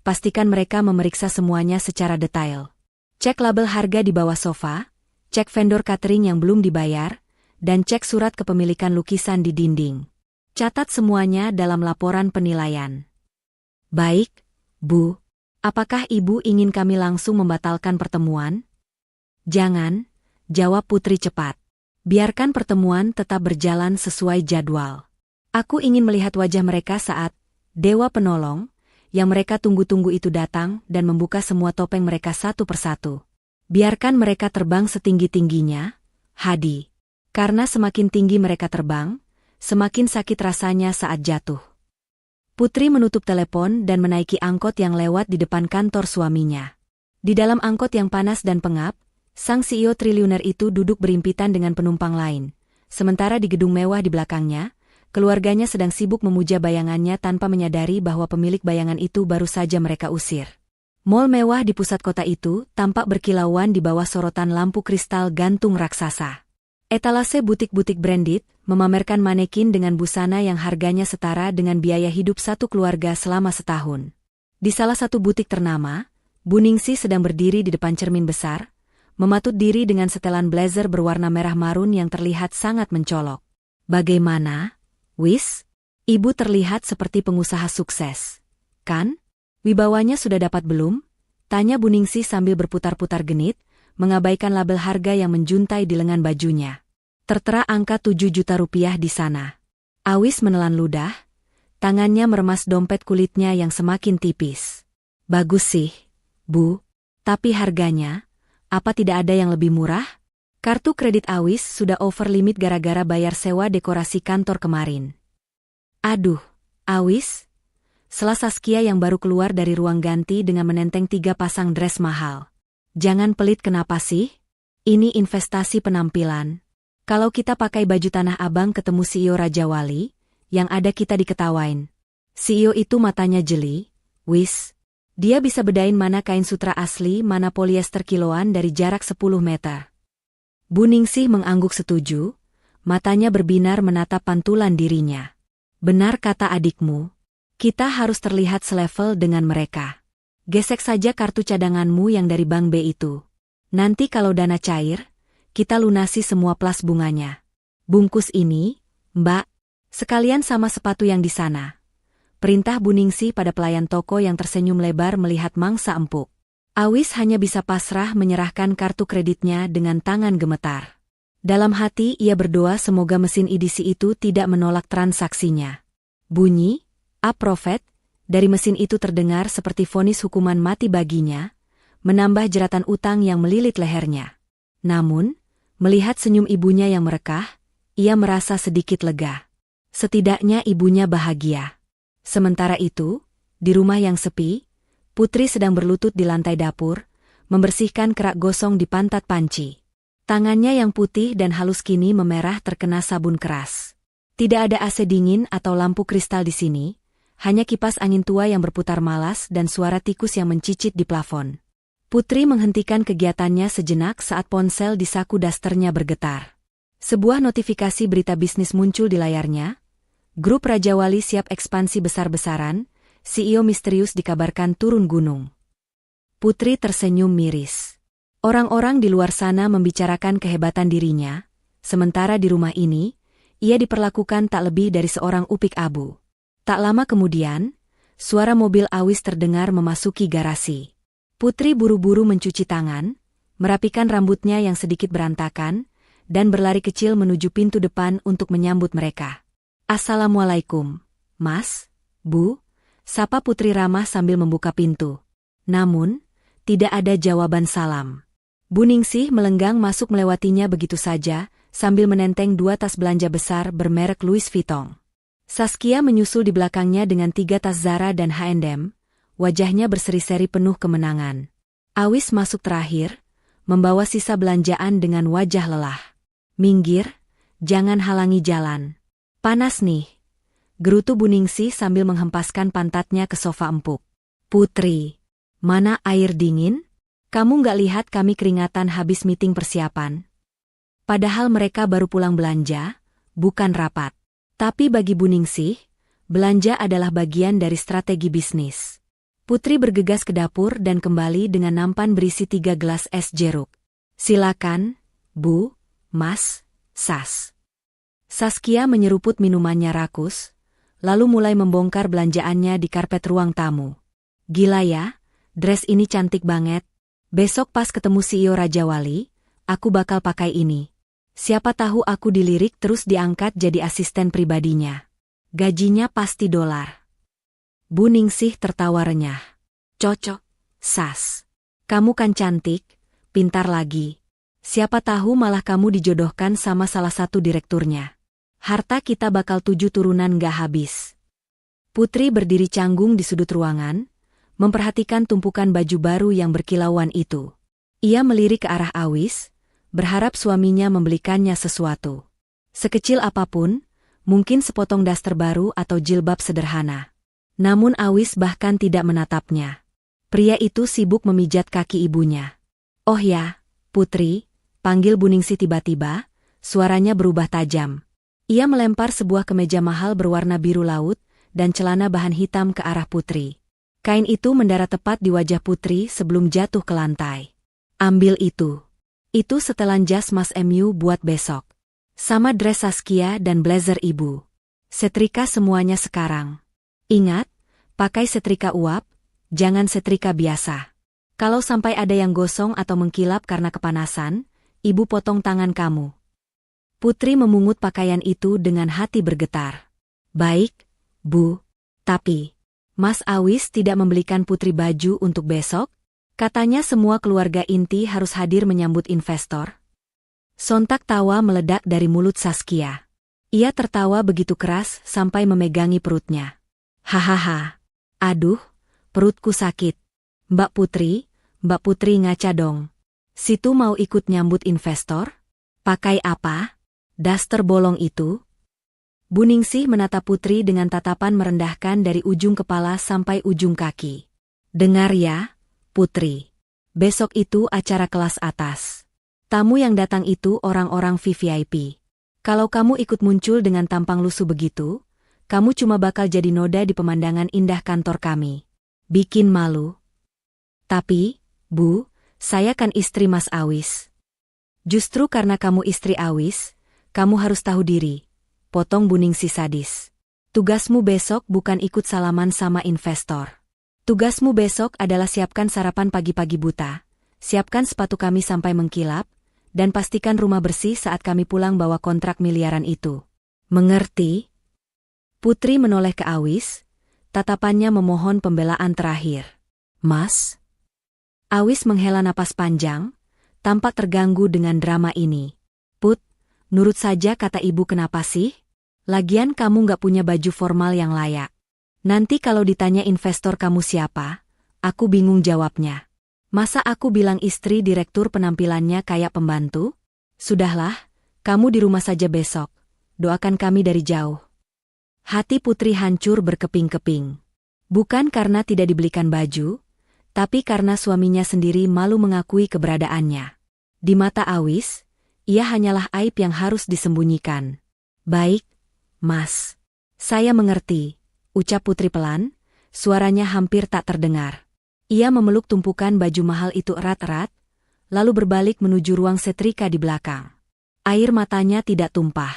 pastikan mereka memeriksa semuanya secara detail. Cek label harga di bawah sofa, cek vendor catering yang belum dibayar, dan cek surat kepemilikan lukisan di dinding. Catat semuanya dalam laporan penilaian. Baik, Bu. Apakah Ibu ingin kami langsung membatalkan pertemuan? Jangan, jawab Putri cepat. Biarkan pertemuan tetap berjalan sesuai jadwal. Aku ingin melihat wajah mereka saat Dewa Penolong, yang mereka tunggu-tunggu itu datang dan membuka semua topeng mereka satu persatu. Biarkan mereka terbang setinggi-tingginya, Hadi. Karena semakin tinggi mereka terbang, semakin sakit rasanya saat jatuh. Putri menutup telepon dan menaiki angkot yang lewat di depan kantor suaminya. Di dalam angkot yang panas dan pengap, sang CEO triliuner itu duduk berimpitan dengan penumpang lain. Sementara di gedung mewah di belakangnya, keluarganya sedang sibuk memuja bayangannya tanpa menyadari bahwa pemilik bayangan itu baru saja mereka usir. Mall mewah di pusat kota itu tampak berkilauan di bawah sorotan lampu kristal gantung raksasa. Etalase butik-butik branded memamerkan manekin dengan busana yang harganya setara dengan biaya hidup satu keluarga selama setahun. Di salah satu butik ternama, Bu Ningsih sedang berdiri di depan cermin besar, mematut diri dengan setelan blazer berwarna merah marun yang terlihat sangat mencolok. Bagaimana, Wis? Ibu terlihat seperti pengusaha sukses, kan? Wibawanya sudah dapat belum? Tanya Bu Ningsih sambil berputar-putar genit, mengabaikan label harga yang menjuntai di lengan bajunya. Tertera angka 7 juta rupiah di sana. Awis menelan ludah, tangannya meremas dompet kulitnya yang semakin tipis. Bagus sih, Bu. Tapi harganya, apa tidak ada yang lebih murah? Kartu kredit Awis sudah over limit gara-gara bayar sewa dekorasi kantor kemarin. Aduh, Awis? Sela Saskia yang baru keluar dari ruang ganti dengan menenteng 3 pasang dress mahal. Jangan pelit kenapa sih? Ini investasi penampilan. Kalau kita pakai baju Tanah Abang ketemu CEO Raja Wali, yang ada kita diketawain. CEO itu matanya jeli, Wis. Dia bisa bedain mana kain sutra asli, mana polyester kiloan dari jarak 10 meter. Bu Ningsih mengangguk setuju, matanya berbinar menatap pantulan dirinya. Benar kata adikmu, kita harus terlihat selevel dengan mereka. Gesek saja kartu cadanganmu yang dari Bank B itu. Nanti kalau dana cair, kita lunasi semua plus bunganya. Bungkus ini, Mbak, sekalian sama sepatu yang di sana. Perintah Bu Ningsih pada pelayan toko yang tersenyum lebar melihat mangsa empuk. Awis hanya bisa pasrah menyerahkan kartu kreditnya dengan tangan gemetar. Dalam hati ia berdoa semoga mesin edisi itu tidak menolak transaksinya. Bunyi, "Approved," dari mesin itu terdengar seperti vonis hukuman mati baginya, menambah jeratan utang yang melilit lehernya. Namun, melihat senyum ibunya yang merekah, ia merasa sedikit lega. Setidaknya ibunya bahagia. Sementara itu, di rumah yang sepi, Putri sedang berlutut di lantai dapur, membersihkan kerak gosong di pantat panci. Tangannya yang putih dan halus kini memerah terkena sabun keras. Tidak ada AC dingin atau lampu kristal di sini, hanya kipas angin tua yang berputar malas dan suara tikus yang mencicit di plafon. Putri menghentikan kegiatannya sejenak saat ponsel di saku dasternya bergetar. Sebuah notifikasi berita bisnis muncul di layarnya. Grup Raja Wali siap ekspansi besar-besaran, CEO misterius dikabarkan turun gunung. Putri tersenyum miris. Orang-orang di luar sana membicarakan kehebatan dirinya, sementara di rumah ini, ia diperlakukan tak lebih dari seorang upik abu. Tak lama kemudian, suara mobil Awis terdengar memasuki garasi. Putri buru-buru mencuci tangan, merapikan rambutnya yang sedikit berantakan, dan berlari kecil menuju pintu depan untuk menyambut mereka. "Assalamualaikum, Mas, Bu," sapa Putri ramah sambil membuka pintu. Namun, tidak ada jawaban salam. Bu Ningsih melenggang masuk melewatinya begitu saja, sambil menenteng 2 tas belanja besar bermerek Louis Vuitton. Saskia menyusul di belakangnya dengan 3 tas Zara dan H&M, wajahnya berseri-seri penuh kemenangan. Awis masuk terakhir, membawa sisa belanjaan dengan wajah lelah. "Minggir, jangan halangi jalan. Panas nih," gerutu Bu Ningsih sambil menghempaskan pantatnya ke sofa empuk. "Putri, mana air dingin? Kamu nggak lihat kami keringatan habis meeting persiapan?" Padahal mereka baru pulang belanja, bukan rapat. Tapi bagi Bu Ningsih, belanja adalah bagian dari strategi bisnis. Putri bergegas ke dapur dan kembali dengan nampan berisi 3 gelas es jeruk. Silakan, Bu, Mas, Sas. Saskia menyeruput minumannya rakus, lalu mulai membongkar belanjaannya di karpet ruang tamu. Gila ya, dress ini cantik banget. Besok pas ketemu CEO Raja Wali, aku bakal pakai ini. Siapa tahu aku dilirik terus diangkat jadi asisten pribadinya. Gajinya pasti dolar. Bu Ningsih tertawa renyah. Cocok, Sas. Kamu kan cantik, pintar lagi. Siapa tahu malah kamu dijodohkan sama salah satu direkturnya. Harta kita bakal 7 turunan gak habis. Putri berdiri canggung di sudut ruangan, memperhatikan tumpukan baju baru yang berkilauan itu. Ia melirik ke arah Awis, berharap suaminya membelikannya sesuatu. Sekecil apapun, mungkin sepotong daster baru atau jilbab sederhana. Namun Awis bahkan tidak menatapnya. Pria itu sibuk memijat kaki ibunya. Oh ya, Putri, panggil Bu Ningsih tiba-tiba, suaranya berubah tajam. Ia melempar sebuah kemeja mahal berwarna biru laut dan celana bahan hitam ke arah Putri. Kain itu mendarat tepat di wajah Putri sebelum jatuh ke lantai. Ambil itu. Itu setelan jas Mas MU buat besok. Sama dress Saskia dan blazer ibu. Setrika semuanya sekarang. Ingat, pakai setrika uap, jangan setrika biasa. Kalau sampai ada yang gosong atau mengkilap karena kepanasan, ibu potong tangan kamu. Putri memungut pakaian itu dengan hati bergetar. Baik, Bu. Tapi, Mas Awis tidak membelikan Putri baju untuk besok? Katanya semua keluarga inti harus hadir menyambut investor. Sontak tawa meledak dari mulut Saskia. Ia tertawa begitu keras sampai memegangi perutnya. Hahaha. Aduh, perutku sakit. Mbak Putri ngaca dong. Situ mau ikut nyambut investor? Pakai apa? Daster bolong itu? Bu Ningsih menatap Putri dengan tatapan merendahkan dari ujung kepala sampai ujung kaki. Dengar ya, Putri. Besok itu acara kelas atas. Tamu yang datang itu orang-orang VVIP. Kalau kamu ikut muncul dengan tampang lusuh begitu, kamu cuma bakal jadi noda di pemandangan indah kantor kami. Bikin malu. Tapi, Bu, saya kan istri Mas Awis. Justru karena kamu istri Awis, kamu harus tahu diri. Potong Bu Ningsih sadis. Tugasmu besok bukan ikut salaman sama investor. Tugasmu besok adalah siapkan sarapan pagi-pagi buta, siapkan sepatu kami sampai mengkilap, dan pastikan rumah bersih saat kami pulang bawa kontrak miliaran itu. Mengerti? Putri menoleh ke Awis, tatapannya memohon pembelaan terakhir. Mas? Awis menghela napas panjang, tampak terganggu dengan drama ini. Put, nurut saja kata ibu kenapa sih? Lagian kamu gak punya baju formal yang layak. Nanti kalau ditanya investor kamu siapa, aku bingung jawabnya. Masa aku bilang istri direktur penampilannya kayak pembantu? Sudahlah, kamu di rumah saja besok. Doakan kami dari jauh. Hati Putri hancur berkeping-keping. Bukan karena tidak dibelikan baju, tapi karena suaminya sendiri malu mengakui keberadaannya. Di mata Awis, ia hanyalah aib yang harus disembunyikan. Baik, Mas. Saya mengerti, ucap Putri pelan, suaranya hampir tak terdengar. Ia memeluk tumpukan baju mahal itu erat-erat, lalu berbalik menuju ruang setrika di belakang. Air matanya tidak tumpah.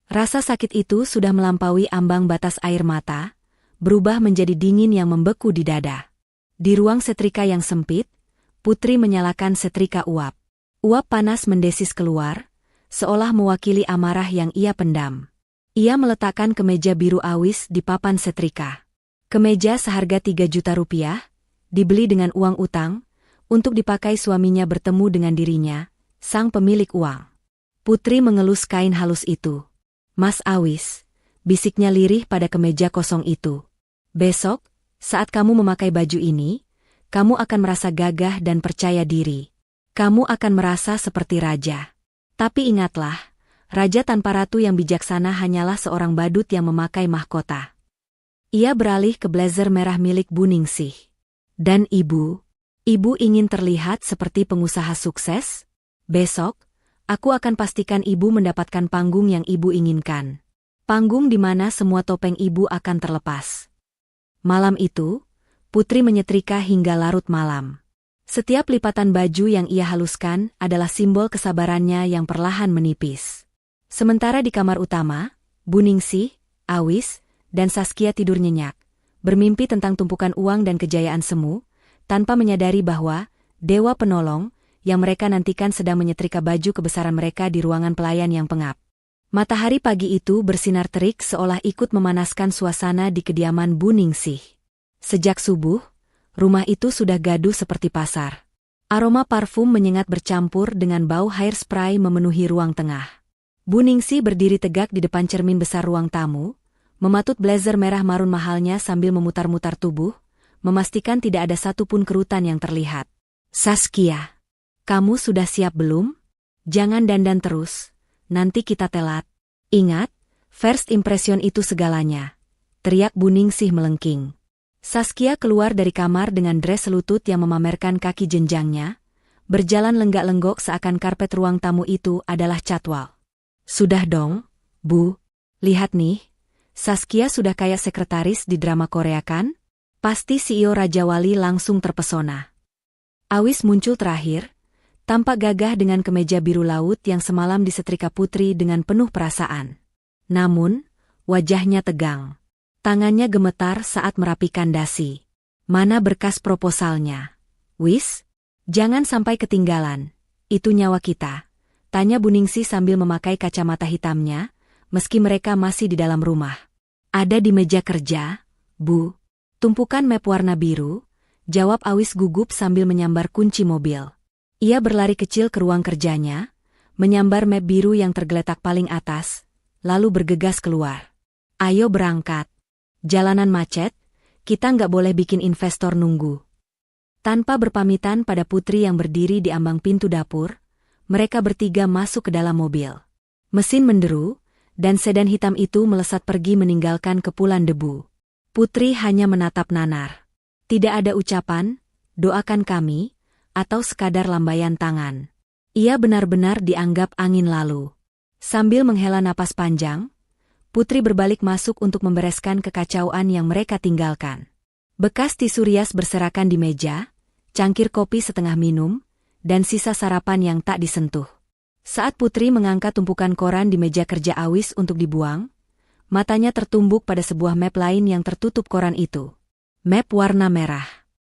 Rasa sakit itu sudah melampaui ambang batas air mata, berubah menjadi dingin yang membeku di dada. Di ruang setrika yang sempit, Putri menyalakan setrika uap. Uap panas mendesis keluar, seolah mewakili amarah yang ia pendam. Ia meletakkan kemeja biru Awis di papan setrika. Kemeja seharga 3 juta rupiah, dibeli dengan uang utang, untuk dipakai suaminya bertemu dengan dirinya, sang pemilik uang. Putri mengelus kain halus itu. Mas Awis, bisiknya lirih pada kemeja kosong itu. Besok, saat kamu memakai baju ini, kamu akan merasa gagah dan percaya diri. Kamu akan merasa seperti raja. Tapi ingatlah, raja tanpa ratu yang bijaksana hanyalah seorang badut yang memakai mahkota. Ia beralih ke blazer merah milik Bu Ningsih. Dan ibu ingin terlihat seperti pengusaha sukses? Besok, aku akan pastikan ibu mendapatkan panggung yang ibu inginkan. Panggung di mana semua topeng ibu akan terlepas. Malam itu, Putri menyetrika hingga larut malam. Setiap lipatan baju yang ia haluskan adalah simbol kesabarannya yang perlahan menipis. Sementara di kamar utama, Bu Ningsih, Awis, dan Saskia tidur nyenyak, bermimpi tentang tumpukan uang dan kejayaan semu, tanpa menyadari bahwa Dewa Penolong yang mereka nantikan sedang menyetrika baju kebesaran mereka di ruangan pelayan yang pengap. Matahari pagi itu bersinar terik seolah ikut memanaskan suasana di kediaman Bu Ningsih. Sejak subuh, rumah itu sudah gaduh seperti pasar. Aroma parfum menyengat bercampur dengan bau hairspray memenuhi ruang tengah. Bu Ningsih berdiri tegak di depan cermin besar ruang tamu, mematut blazer merah marun mahalnya sambil memutar-mutar tubuh, memastikan tidak ada satupun kerutan yang terlihat. Saskia, kamu sudah siap belum? Jangan dandan terus, nanti kita telat. Ingat, first impression itu segalanya, teriak Bu Ningsih melengking. Saskia keluar dari kamar dengan dres selutut yang memamerkan kaki jenjangnya, berjalan lenggak-lenggok seakan karpet ruang tamu itu adalah catwalk. Sudah dong, Bu. Lihat nih, Saskia sudah kayak sekretaris di drama Korea kan? Pasti CEO Raja Wali langsung terpesona. Awis muncul terakhir, tampak gagah dengan kemeja biru laut yang semalam disetrika Putri dengan penuh perasaan. Namun, wajahnya tegang. Tangannya gemetar saat merapikan dasi. Mana berkas proposalnya? Wis, jangan sampai ketinggalan. Itu nyawa kita. Tanya Bu Ningsih sambil memakai kacamata hitamnya, meski mereka masih di dalam rumah. Ada di meja kerja, Bu. Tumpukan map warna biru, jawab Awis gugup sambil menyambar kunci mobil. Ia berlari kecil ke ruang kerjanya, menyambar map biru yang tergeletak paling atas, lalu bergegas keluar. Ayo berangkat. Jalanan macet, kita nggak boleh bikin investor nunggu. Tanpa berpamitan pada Putri yang berdiri di ambang pintu dapur, mereka bertiga masuk ke dalam mobil. Mesin menderu, dan sedan hitam itu melesat pergi meninggalkan kepulan debu. Putri hanya menatap nanar. Tidak ada ucapan, doakan kami, atau sekadar lambaian tangan. Ia benar-benar dianggap angin lalu. Sambil menghela napas panjang, Putri berbalik masuk untuk membereskan kekacauan yang mereka tinggalkan. Bekas tisu rias berserakan di meja, cangkir kopi setengah minum, dan sisa sarapan yang tak disentuh. Saat Putri mengangkat tumpukan koran di meja kerja Awis untuk dibuang, matanya tertumbuk pada sebuah map lain yang tertutup koran itu. Map warna merah.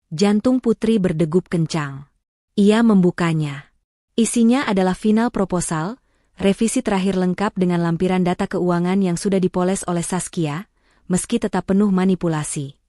Jantung Putri berdegup kencang. Ia membukanya. Isinya adalah final proposal, revisi terakhir lengkap dengan lampiran data keuangan yang sudah dipoles oleh Saskia, meski tetap penuh manipulasi.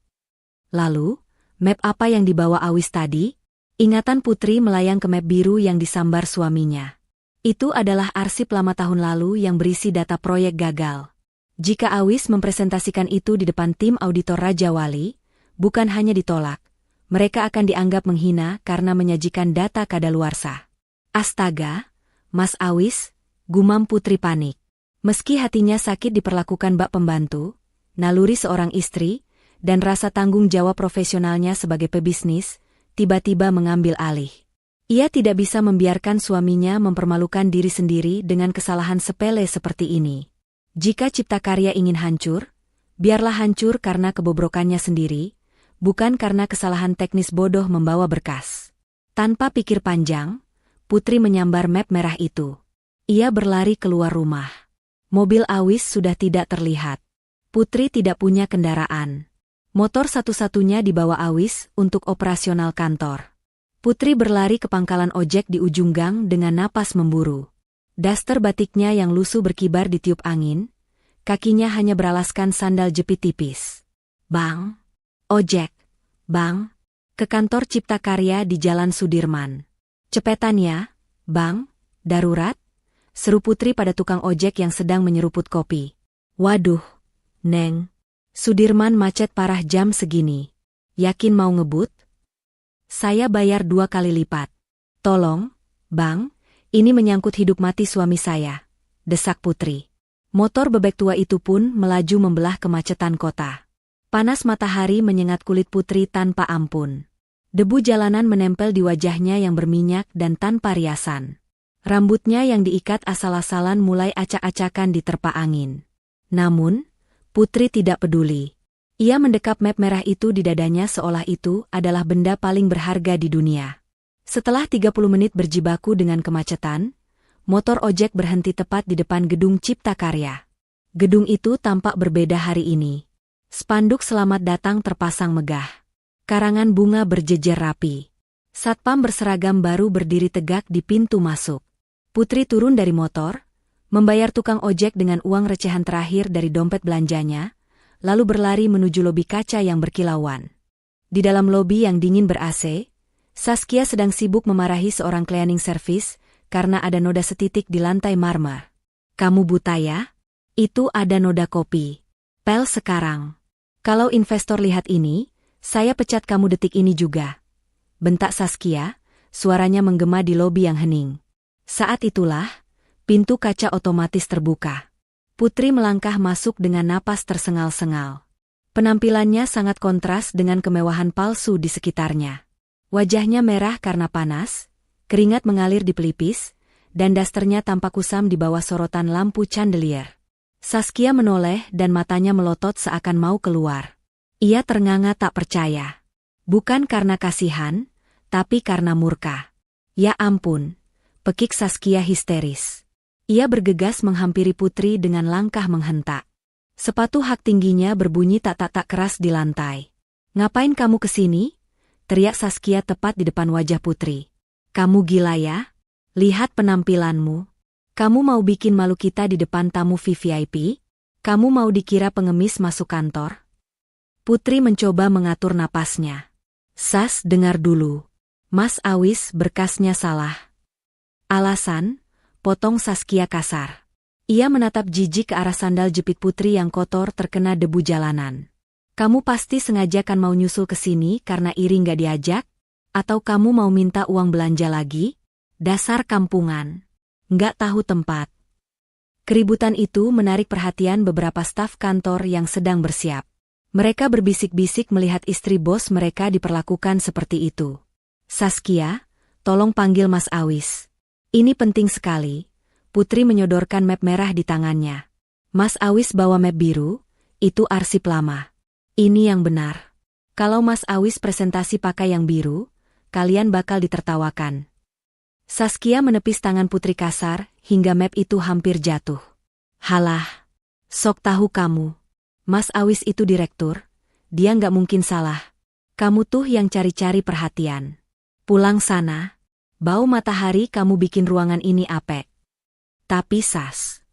Lalu, map apa yang dibawa Awis tadi? Ingatan Putri melayang ke map biru yang disambar suaminya. Itu adalah arsip lama tahun lalu yang berisi data proyek gagal. Jika Awis mempresentasikan itu di depan tim auditor Raja Wali, bukan hanya ditolak, mereka akan dianggap menghina karena menyajikan data kadaluarsa. Astaga, Mas Awis, gumam Putri panik. Meski hatinya sakit diperlakukan bak pembantu, naluri seorang istri, dan rasa tanggung jawab profesionalnya sebagai pebisnis, tiba-tiba mengambil alih. Ia tidak bisa membiarkan suaminya mempermalukan diri sendiri dengan kesalahan sepele seperti ini. Jika cipta karya ingin hancur, biarlah hancur karena kebobrokannya sendiri, bukan karena kesalahan teknis bodoh membawa berkas. Tanpa pikir panjang, Putri menyambar map merah itu. Ia berlari keluar rumah. Mobil Awis sudah tidak terlihat. Putri tidak punya kendaraan. Motor satu-satunya dibawa Awis untuk operasional kantor. Putri berlari ke pangkalan ojek di ujung gang dengan napas memburu. Daster batiknya yang lusuh berkibar ditiup angin, kakinya hanya beralaskan sandal jepit tipis. Bang! Ojek! Bang! Ke kantor Cipta Karya di Jalan Sudirman. Cepetannya, Bang, darurat? Seru Putri pada tukang ojek yang sedang menyeruput kopi. Waduh, Neng. Sudirman macet parah jam segini. Yakin mau ngebut? Saya bayar 2 kali lipat. Tolong, Bang, ini menyangkut hidup mati suami saya. Desak Putri. Motor bebek tua itu pun melaju membelah kemacetan kota. Panas matahari menyengat kulit Putri tanpa ampun. Debu jalanan menempel di wajahnya yang berminyak dan tanpa riasan. Rambutnya yang diikat asal-asalan mulai acak-acakan diterpa angin. Namun, Putri tidak peduli. Ia mendekap map merah itu di dadanya seolah itu adalah benda paling berharga di dunia. Setelah 30 menit berjibaku dengan kemacetan, motor ojek berhenti tepat di depan gedung Cipta Karya. Gedung itu tampak berbeda hari ini. Spanduk selamat datang terpasang megah. Karangan bunga berjejer rapi. Satpam berseragam baru berdiri tegak di pintu masuk. Putri turun dari motor, membayar tukang ojek dengan uang recehan terakhir dari dompet belanjanya, lalu berlari menuju lobi kaca yang berkilauan. Di dalam lobi yang dingin ber-AC, Saskia sedang sibuk memarahi seorang cleaning service karena ada noda setitik di lantai marmer. "Kamu buta ya? Itu ada noda kopi. Pel sekarang. Kalau investor lihat ini, saya pecat kamu detik ini juga," bentak Saskia, suaranya menggema di lobi yang hening. Saat itulah, pintu kaca otomatis terbuka. Putri melangkah masuk dengan napas tersengal-sengal. Penampilannya sangat kontras dengan kemewahan palsu di sekitarnya. Wajahnya merah karena panas, keringat mengalir di pelipis, dan dasternya tampak kusam di bawah sorotan lampu chandelier. Saskia menoleh dan matanya melotot seakan mau keluar. Ia ternganga tak percaya. Bukan karena kasihan, tapi karena murka. "Ya ampun," pekik Saskia histeris. Ia bergegas menghampiri Putri dengan langkah menghentak. Sepatu hak tingginya berbunyi tak-tak keras di lantai. "Ngapain kamu kesini?" teriak Saskia tepat di depan wajah Putri. "Kamu gila ya? Lihat penampilanmu. Kamu mau bikin malu kita di depan tamu VVIP? Kamu mau dikira pengemis masuk kantor?" Putri mencoba mengatur napasnya. "Sas, dengar dulu. Mas Awis berkasnya salah." "Alasan?" potong Saskia kasar. Ia menatap jijik ke arah sandal jepit Putri yang kotor terkena debu jalanan. "Kamu pasti sengaja kan mau nyusul ke sini karena iri nggak diajak? Atau kamu mau minta uang belanja lagi? Dasar kampungan. Nggak tahu tempat." Keributan itu menarik perhatian beberapa staf kantor yang sedang bersiap. Mereka berbisik-bisik melihat istri bos mereka diperlakukan seperti itu. "Saskia, tolong panggil Mas Awis. Ini penting sekali." Putri menyodorkan map merah di tangannya. "Mas Awis bawa map biru, itu arsip lama. Ini yang benar. Kalau Mas Awis presentasi pakai yang biru, kalian bakal ditertawakan." Saskia menepis tangan Putri kasar, hingga map itu hampir jatuh. "Halah, sok tahu kamu. Mas Awis itu direktur, dia nggak mungkin salah. Kamu tuh yang cari-cari perhatian. Pulang sana. Bau matahari kamu bikin ruangan ini apek." "Tapi Sas."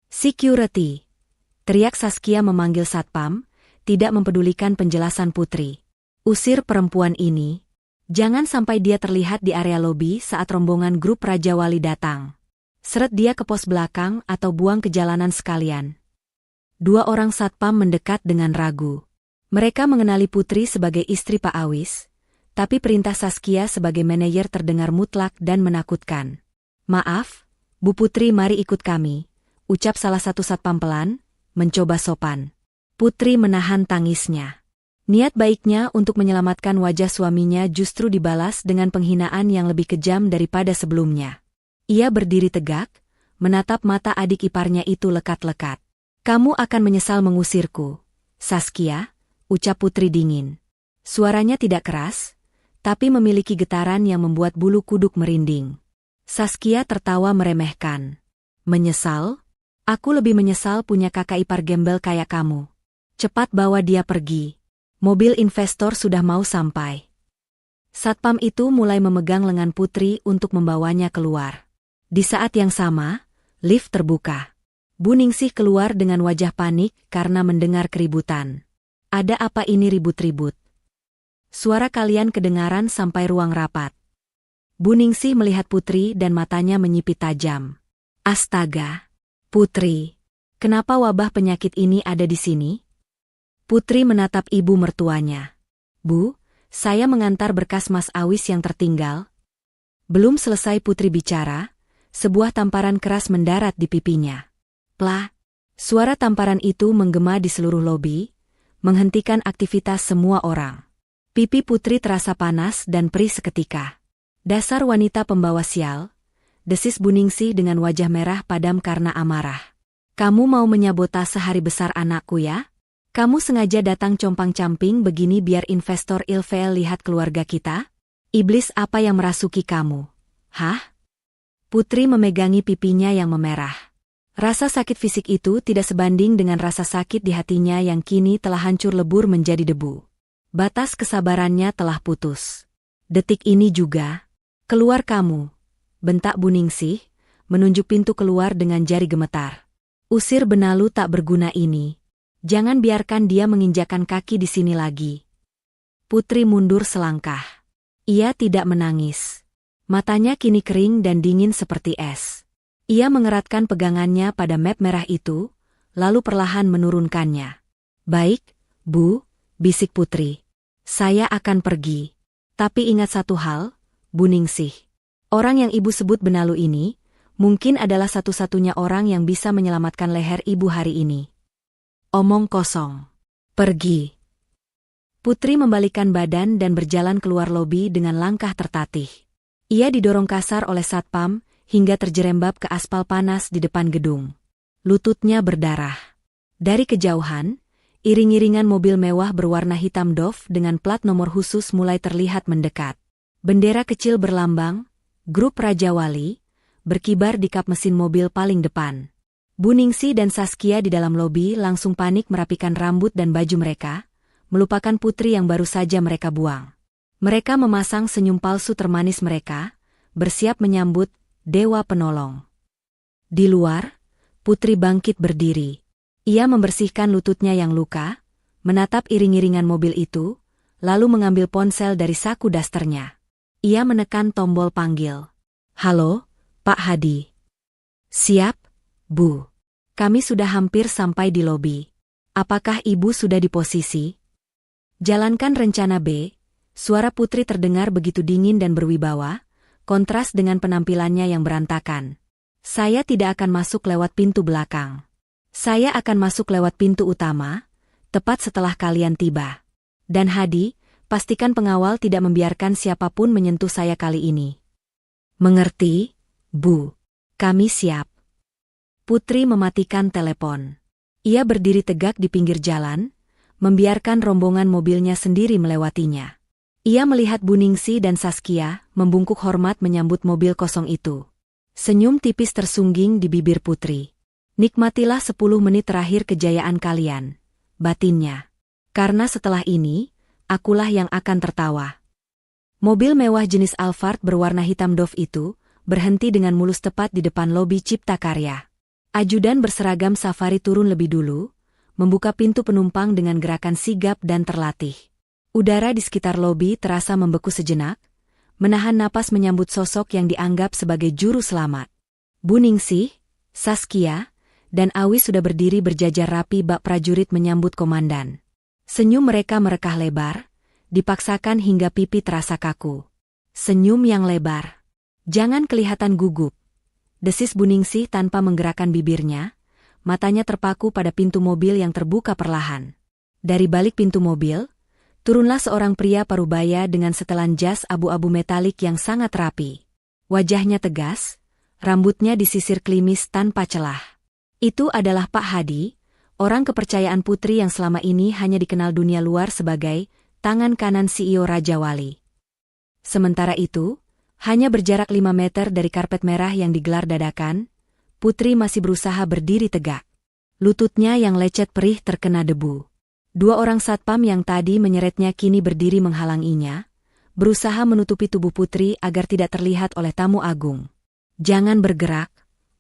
"Security!" teriak Saskia memanggil satpam, tidak mempedulikan penjelasan Putri. "Usir perempuan ini. Jangan sampai dia terlihat di area lobi saat rombongan grup Raja Wali datang. Seret dia ke pos belakang atau buang ke jalanan sekalian." Dua orang satpam mendekat dengan ragu. Mereka mengenali Putri sebagai istri Pak Awis, tapi perintah Saskia sebagai manajer terdengar mutlak dan menakutkan. "Maaf, Bu Putri, mari ikut kami," ucap salah satu satpam pelan, mencoba sopan. Putri menahan tangisnya. Niat baiknya untuk menyelamatkan wajah suaminya justru dibalas dengan penghinaan yang lebih kejam daripada sebelumnya. Ia berdiri tegak, menatap mata adik iparnya itu lekat-lekat. "Kamu akan menyesal mengusirku, Saskia," ucap Putri dingin. Suaranya tidak keras, tapi memiliki getaran yang membuat bulu kuduk merinding. Saskia tertawa meremehkan. "Menyesal? Aku lebih menyesal punya kakak ipar gembel kayak kamu. Cepat bawa dia pergi. Mobil investor sudah mau sampai." Satpam itu mulai memegang lengan Putri untuk membawanya keluar. Di saat yang sama, lift terbuka. Bu Ningsih keluar dengan wajah panik karena mendengar keributan. "Ada apa ini ribut-ribut? Suara kalian kedengaran sampai ruang rapat." Bu Ningsih melihat Putri dan matanya menyipit tajam. "Astaga, Putri, kenapa wabah penyakit ini ada di sini?" Putri menatap ibu mertuanya. "Bu, saya mengantar berkas Mas Awis yang tertinggal." Belum selesai Putri bicara, sebuah tamparan keras mendarat di pipinya. Plah! Suara tamparan itu menggema di seluruh lobi, menghentikan aktivitas semua orang. Pipi Putri terasa panas dan perih seketika. "Dasar wanita pembawa sial," desis Bu Ningsih dengan wajah merah padam karena amarah. "Kamu mau menyabotase hari besar anakku ya? Kamu sengaja datang compang-camping begini biar investor ilfeel lihat keluarga kita? Iblis apa yang merasuki kamu? Hah? Putri memegangi pipinya yang memerah. Rasa sakit fisik itu tidak sebanding dengan rasa sakit di hatinya yang kini telah hancur lebur menjadi debu. Batas kesabarannya telah putus. Detik ini juga. Keluar kamu, bentak Buningsih, menunjuk pintu keluar dengan jari gemetar. Usir benalu tak berguna ini. Jangan biarkan dia menginjakan kaki di sini lagi. Putri mundur selangkah. Ia tidak menangis. Matanya kini kering dan dingin seperti es. Ia mengeratkan pegangannya pada map merah itu, lalu perlahan menurunkannya. Baik, Bu, bisik Putri. Saya akan pergi. Tapi ingat satu hal, Buningsih. Orang yang Ibu sebut benalu ini, mungkin adalah satu-satunya orang yang bisa menyelamatkan leher Ibu hari ini. Omong kosong. Pergi. Putri membalikan badan dan berjalan keluar lobi dengan langkah tertatih. Ia didorong kasar oleh satpam, hingga terjerembab ke aspal panas di depan gedung. Lututnya berdarah. Dari kejauhan, iring-iringan mobil mewah berwarna hitam doff dengan plat nomor khusus mulai terlihat mendekat. Bendera kecil berlambang, grup Raja Wali, berkibar di kap mesin mobil paling depan. Buningsih dan Saskia di dalam lobi langsung panik merapikan rambut dan baju mereka, melupakan Putri yang baru saja mereka buang. Mereka memasang senyum palsu termanis mereka, bersiap menyambut Dewa Penolong. Di luar, Putri bangkit berdiri. Ia membersihkan lututnya yang luka, menatap iring-iringan mobil itu, lalu mengambil ponsel dari saku dasternya. Ia menekan tombol panggil. Halo, Pak Hadi. Siap, Bu. Kami sudah hampir sampai di lobi. Apakah Ibu sudah di posisi? Jalankan rencana B. Suara Putri terdengar begitu dingin dan berwibawa, kontras dengan penampilannya yang berantakan. Saya tidak akan masuk lewat pintu belakang. Saya akan masuk lewat pintu utama, tepat setelah kalian tiba. Dan Hadi, pastikan pengawal tidak membiarkan siapapun menyentuh saya kali ini. Mengerti, Bu? Kami siap. Putri mematikan telepon. Ia berdiri tegak di pinggir jalan, membiarkan rombongan mobilnya sendiri melewatinya. Ia melihat Buningsih dan Saskia membungkuk hormat menyambut mobil kosong itu. Senyum tipis tersungging di bibir Putri. Nikmatilah 10 menit terakhir kejayaan kalian, batinnya. Karena setelah ini, akulah yang akan tertawa. Mobil mewah jenis Alphard berwarna hitam doff itu berhenti dengan mulus tepat di depan lobi Cipta Karya. Ajudan berseragam safari turun lebih dulu, membuka pintu penumpang dengan gerakan sigap dan terlatih. Udara di sekitar lobi terasa membeku sejenak, menahan napas menyambut sosok yang dianggap sebagai juru selamat. Buningsih, Saskia, dan Awis sudah berdiri berjajar rapi bak prajurit menyambut komandan. Senyum mereka merekah lebar, dipaksakan hingga pipi terasa kaku. Senyum yang lebar. Jangan kelihatan gugup. Desis Buningsih tanpa menggerakkan bibirnya, matanya terpaku pada pintu mobil yang terbuka perlahan. Dari balik pintu mobil, turunlah seorang pria parubaya dengan setelan jas abu-abu metalik yang sangat rapi. Wajahnya tegas, rambutnya disisir klimis tanpa celah. Itu adalah Pak Hadi, orang kepercayaan Putri yang selama ini hanya dikenal dunia luar sebagai tangan kanan CEO Raja Wali. Sementara itu, hanya berjarak 5 meter dari karpet merah yang digelar dadakan, Putri masih berusaha berdiri tegak. Lututnya yang lecet perih terkena debu. 2 orang satpam yang tadi menyeretnya kini berdiri menghalanginya, berusaha menutupi tubuh Putri agar tidak terlihat oleh tamu agung. Jangan bergerak,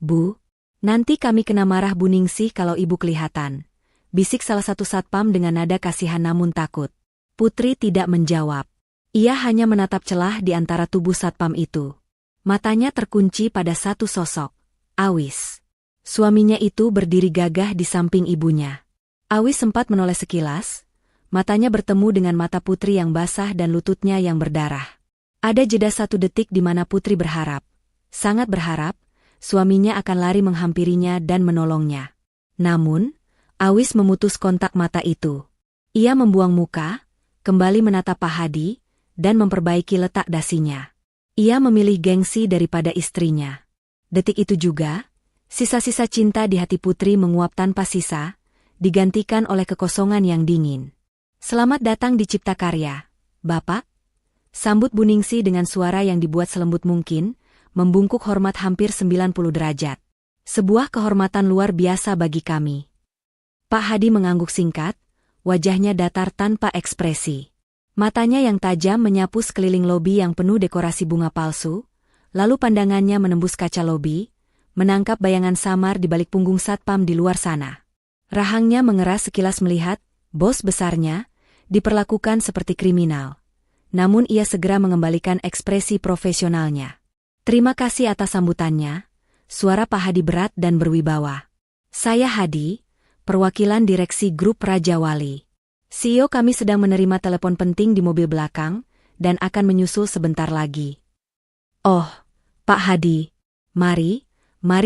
Bu. Nanti kami kena marah Buningsih kalau Ibu kelihatan. Bisik salah satu satpam dengan nada kasihan namun takut. Putri tidak menjawab. Ia hanya menatap celah di antara tubuh satpam itu. Matanya terkunci pada satu sosok, Awis. Suaminya itu berdiri gagah di samping ibunya. Awis sempat menoleh sekilas, matanya bertemu dengan mata Putri yang basah dan lututnya yang berdarah. Ada jeda 1 detik di mana Putri berharap, sangat berharap, suaminya akan lari menghampirinya dan menolongnya. Namun, Awis memutus kontak mata itu. Ia membuang muka, kembali menatap Pak Hadi, dan memperbaiki letak dasinya. Ia memilih gengsi daripada istrinya. Detik itu juga, sisa-sisa cinta di hati Putri menguap tanpa sisa. digantikan oleh kekosongan yang dingin. "Selamat datang di Cipta Karya, Bapak," sambut Bu Ningsih dengan suara yang dibuat selembut mungkin, membungkuk hormat hampir 90 derajat. "Sebuah kehormatan luar biasa bagi kami." Pak Hadi mengangguk singkat, wajahnya datar tanpa ekspresi. Matanya yang tajam menyapu sekeliling lobi yang penuh dekorasi bunga palsu, lalu pandangannya menembus kaca lobi, menangkap bayangan samar di balik punggung satpam di luar sana. Rahangnya mengeras sekilas melihat bos besarnya diperlakukan seperti kriminal. Namun ia segera mengembalikan ekspresi profesionalnya. "Terima kasih atas sambutannya," suara Pak Hadi berat dan berwibawa. "Saya Hadi, perwakilan direksi grup Raja Wali. CEO kami sedang menerima telepon penting di mobil belakang, dan akan menyusul sebentar lagi." "Oh, Pak Hadi, mari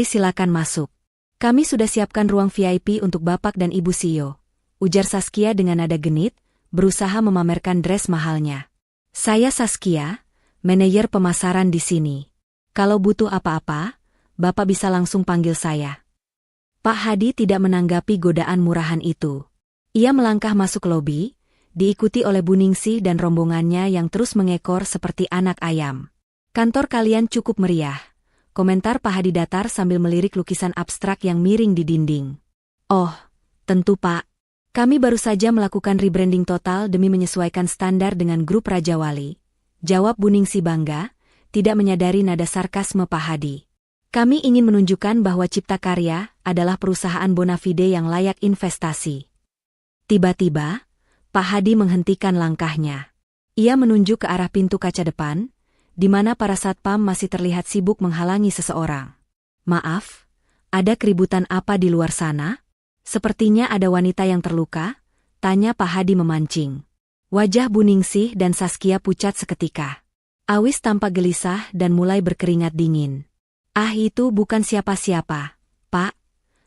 silakan masuk. Kami sudah siapkan ruang VIP untuk Bapak dan Ibu CEO," ujar Saskia dengan nada genit, berusaha memamerkan dress mahalnya. "Saya Saskia, manajer pemasaran di sini. Kalau butuh apa-apa, Bapak bisa langsung panggil saya." Pak Hadi tidak menanggapi godaan murahan itu. Ia melangkah masuk lobi, diikuti oleh Bu Ningsih dan rombongannya yang terus mengekor seperti anak ayam. "Kantor kalian cukup meriah," komentar Pak Hadi datar sambil melirik lukisan abstrak yang miring di dinding. "Oh, tentu Pak. Kami baru saja melakukan rebranding total demi menyesuaikan standar dengan grup Raja Wali," jawab Bu Ningsih bangga, tidak menyadari nada sarkasme Pak Hadi. "Kami ingin menunjukkan bahwa Cipta Karya adalah perusahaan bonafide yang layak investasi." Tiba-tiba, Pak Hadi menghentikan langkahnya. Ia menunjuk ke arah pintu kaca depan, di mana para satpam masih terlihat sibuk menghalangi seseorang. "Maaf, ada keributan apa di luar sana? Sepertinya ada wanita yang terluka?" tanya Pak Hadi memancing. Wajah Bu Ningsih dan Saskia pucat seketika. Awis tampak gelisah dan mulai berkeringat dingin. "Ah, itu bukan siapa-siapa, Pak,"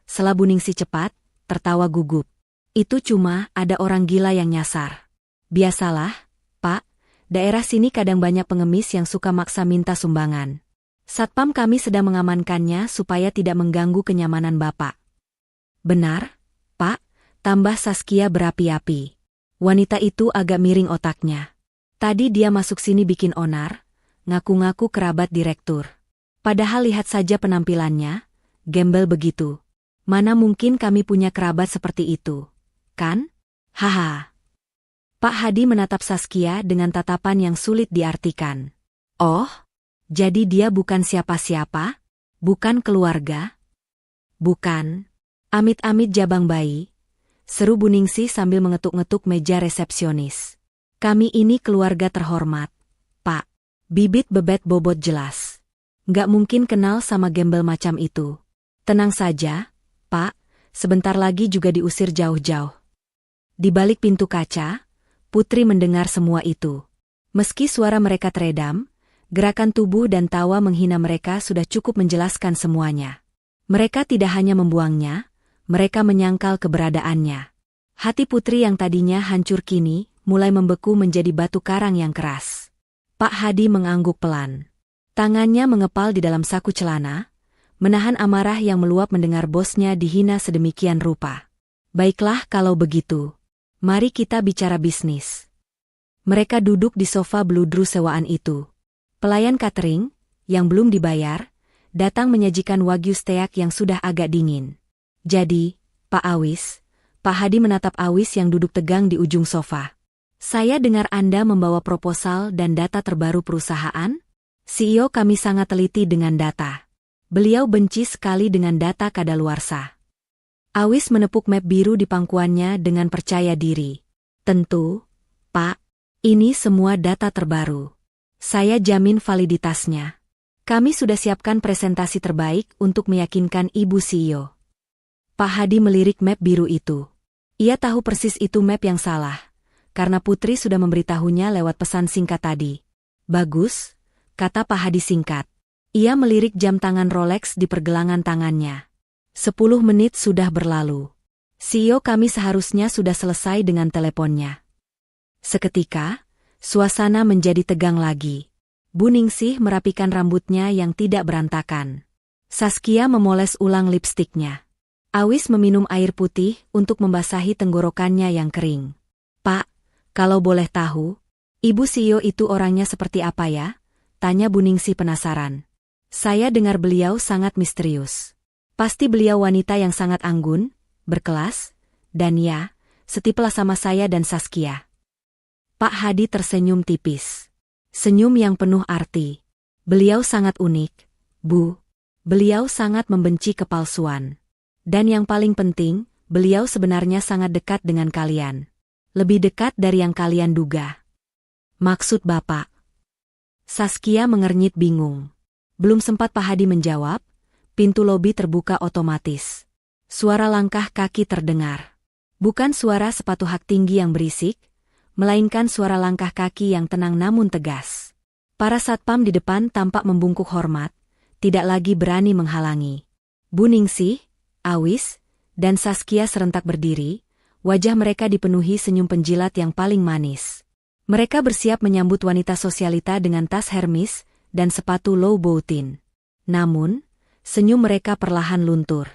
sela Bu Ningsih cepat, tertawa gugup. "Itu cuma ada orang gila yang nyasar." "Biasalah, Pak. Daerah sini kadang banyak pengemis yang suka maksa minta sumbangan. Satpam kami sedang mengamankannya supaya tidak mengganggu kenyamanan Bapak." "Benar, Pak," tambah Saskia berapi-api. Wanita itu agak miring otaknya. Tadi dia masuk sini bikin onar, ngaku-ngaku kerabat direktur. Padahal lihat saja penampilannya, gembel begitu. Mana mungkin kami punya kerabat seperti itu, kan? Haha. Pak Hadi menatap Saskia dengan tatapan yang sulit diartikan. "Oh, jadi dia bukan siapa-siapa? Bukan keluarga?" "Bukan. Amit-amit jabang bayi," seru Bu Ningsih sambil mengetuk-ngetuk meja resepsionis. "Kami ini keluarga terhormat, Pak." Bibit bebet bobot jelas. "Nggak mungkin kenal sama gembel macam itu." "Tenang saja, Pak, sebentar lagi juga diusir jauh-jauh." Di balik pintu kaca, Putri mendengar semua itu. Meski suara mereka teredam, gerakan tubuh dan tawa menghina mereka sudah cukup menjelaskan semuanya. Mereka tidak hanya membuangnya, mereka menyangkal keberadaannya. Hati Putri yang tadinya hancur kini mulai membeku menjadi batu karang yang keras. Pak Hadi mengangguk pelan. Tangannya mengepal di dalam saku celana, menahan amarah yang meluap mendengar bosnya dihina sedemikian rupa. "Baiklah kalau begitu. Mari kita bicara bisnis." Mereka duduk di sofa beludru sewaan itu. Pelayan catering, yang belum dibayar, datang menyajikan wagyu steak yang sudah agak dingin. "Jadi, Pak Awis," Pak Hadi menatap Awis yang duduk tegang di ujung sofa. "Saya dengar Anda membawa proposal dan data terbaru perusahaan? CEO kami sangat teliti dengan data. Beliau benci sekali dengan data kadaluarsa." Awis menepuk map biru di pangkuannya dengan percaya diri. "Tentu, Pak. Ini semua data terbaru. Saya jamin validitasnya. Kami sudah siapkan presentasi terbaik untuk meyakinkan Ibu CEO." Pak Hadi melirik map biru itu. Ia tahu persis itu map yang salah, karena Putri sudah memberitahunya lewat pesan singkat tadi. "Bagus," kata Pak Hadi singkat. Ia melirik jam tangan Rolex di pergelangan tangannya. 10 menit sudah berlalu. CEO kami seharusnya sudah selesai dengan teleponnya. Seketika, suasana menjadi tegang lagi. Bu Ningsih merapikan rambutnya yang tidak berantakan. Saskia memoles ulang lipstiknya. Awis meminum air putih untuk membasahi tenggorokannya yang kering. Pak, kalau boleh tahu, Ibu CEO itu orangnya seperti apa ya? Tanya Bu Ningsih penasaran. Saya dengar beliau sangat misterius. Pasti beliau wanita yang sangat anggun, berkelas, dan ya, setipelah sama saya dan Saskia. Pak Hadi tersenyum tipis. Senyum yang penuh arti. Beliau sangat unik, Bu. Beliau sangat membenci kepalsuan. Dan yang paling penting, beliau sebenarnya sangat dekat dengan kalian. Lebih dekat dari yang kalian duga. Maksud Bapak? Saskia mengernyit bingung. Belum sempat Pak Hadi menjawab, pintu lobi terbuka otomatis. Suara langkah kaki terdengar. Bukan suara sepatu hak tinggi yang berisik, melainkan suara langkah kaki yang tenang namun tegas. Para satpam di depan tampak membungkuk hormat, tidak lagi berani menghalangi. Bu Ningsih, Awis, dan Saskia serentak berdiri, wajah mereka dipenuhi senyum penjilat yang paling manis. Mereka bersiap menyambut wanita sosialita dengan tas Hermes dan sepatu low boutin. Namun, senyum mereka perlahan luntur.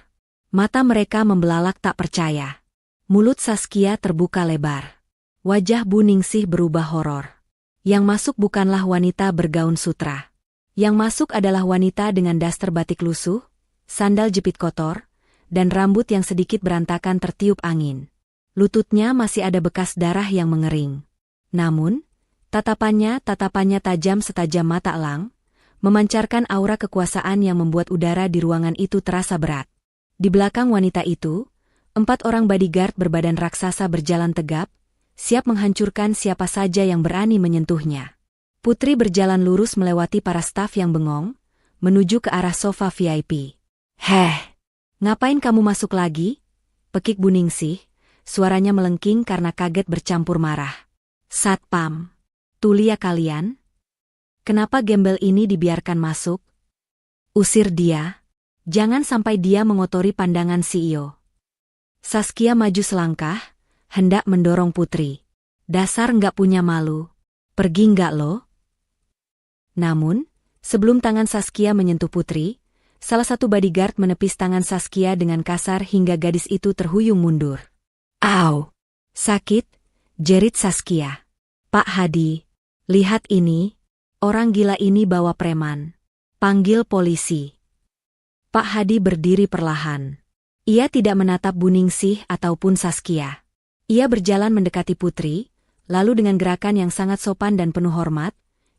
Mata mereka membelalak tak percaya. Mulut Saskia terbuka lebar. Wajah Bu Ningsih berubah horor. Yang masuk bukanlah wanita bergaun sutra. Yang masuk adalah wanita dengan daster batik lusuh, sandal jepit kotor, dan rambut yang sedikit berantakan tertiup angin. Lututnya masih ada bekas darah yang mengering. Namun, tatapannya tajam setajam mata elang, memancarkan aura kekuasaan yang membuat udara di ruangan itu terasa berat. Di belakang wanita itu, 4 orang bodyguard berbadan raksasa berjalan tegap, siap menghancurkan siapa saja yang berani menyentuhnya. Putri berjalan lurus melewati para staf yang bengong, menuju ke arah sofa VIP. Heh, ngapain kamu masuk lagi? Pekik Bu Ningsih, suaranya melengking karena kaget bercampur marah. Satpam, tulia kalian? Kenapa gembel ini dibiarkan masuk? Usir dia. Jangan sampai dia mengotori pandangan CEO. Saskia maju selangkah, hendak mendorong Putri. Dasar nggak punya malu. Pergi nggak lo? Namun, sebelum tangan Saskia menyentuh Putri, salah satu bodyguard menepis tangan Saskia dengan kasar hingga gadis itu terhuyung mundur. Au! Sakit, jerit Saskia. Pak Hadi, lihat ini, orang gila ini bawa preman. Panggil polisi. Pak Hadi berdiri perlahan. Ia tidak menatap Bu Ningsih ataupun Saskia. Ia berjalan mendekati Putri, lalu dengan gerakan yang sangat sopan dan penuh hormat,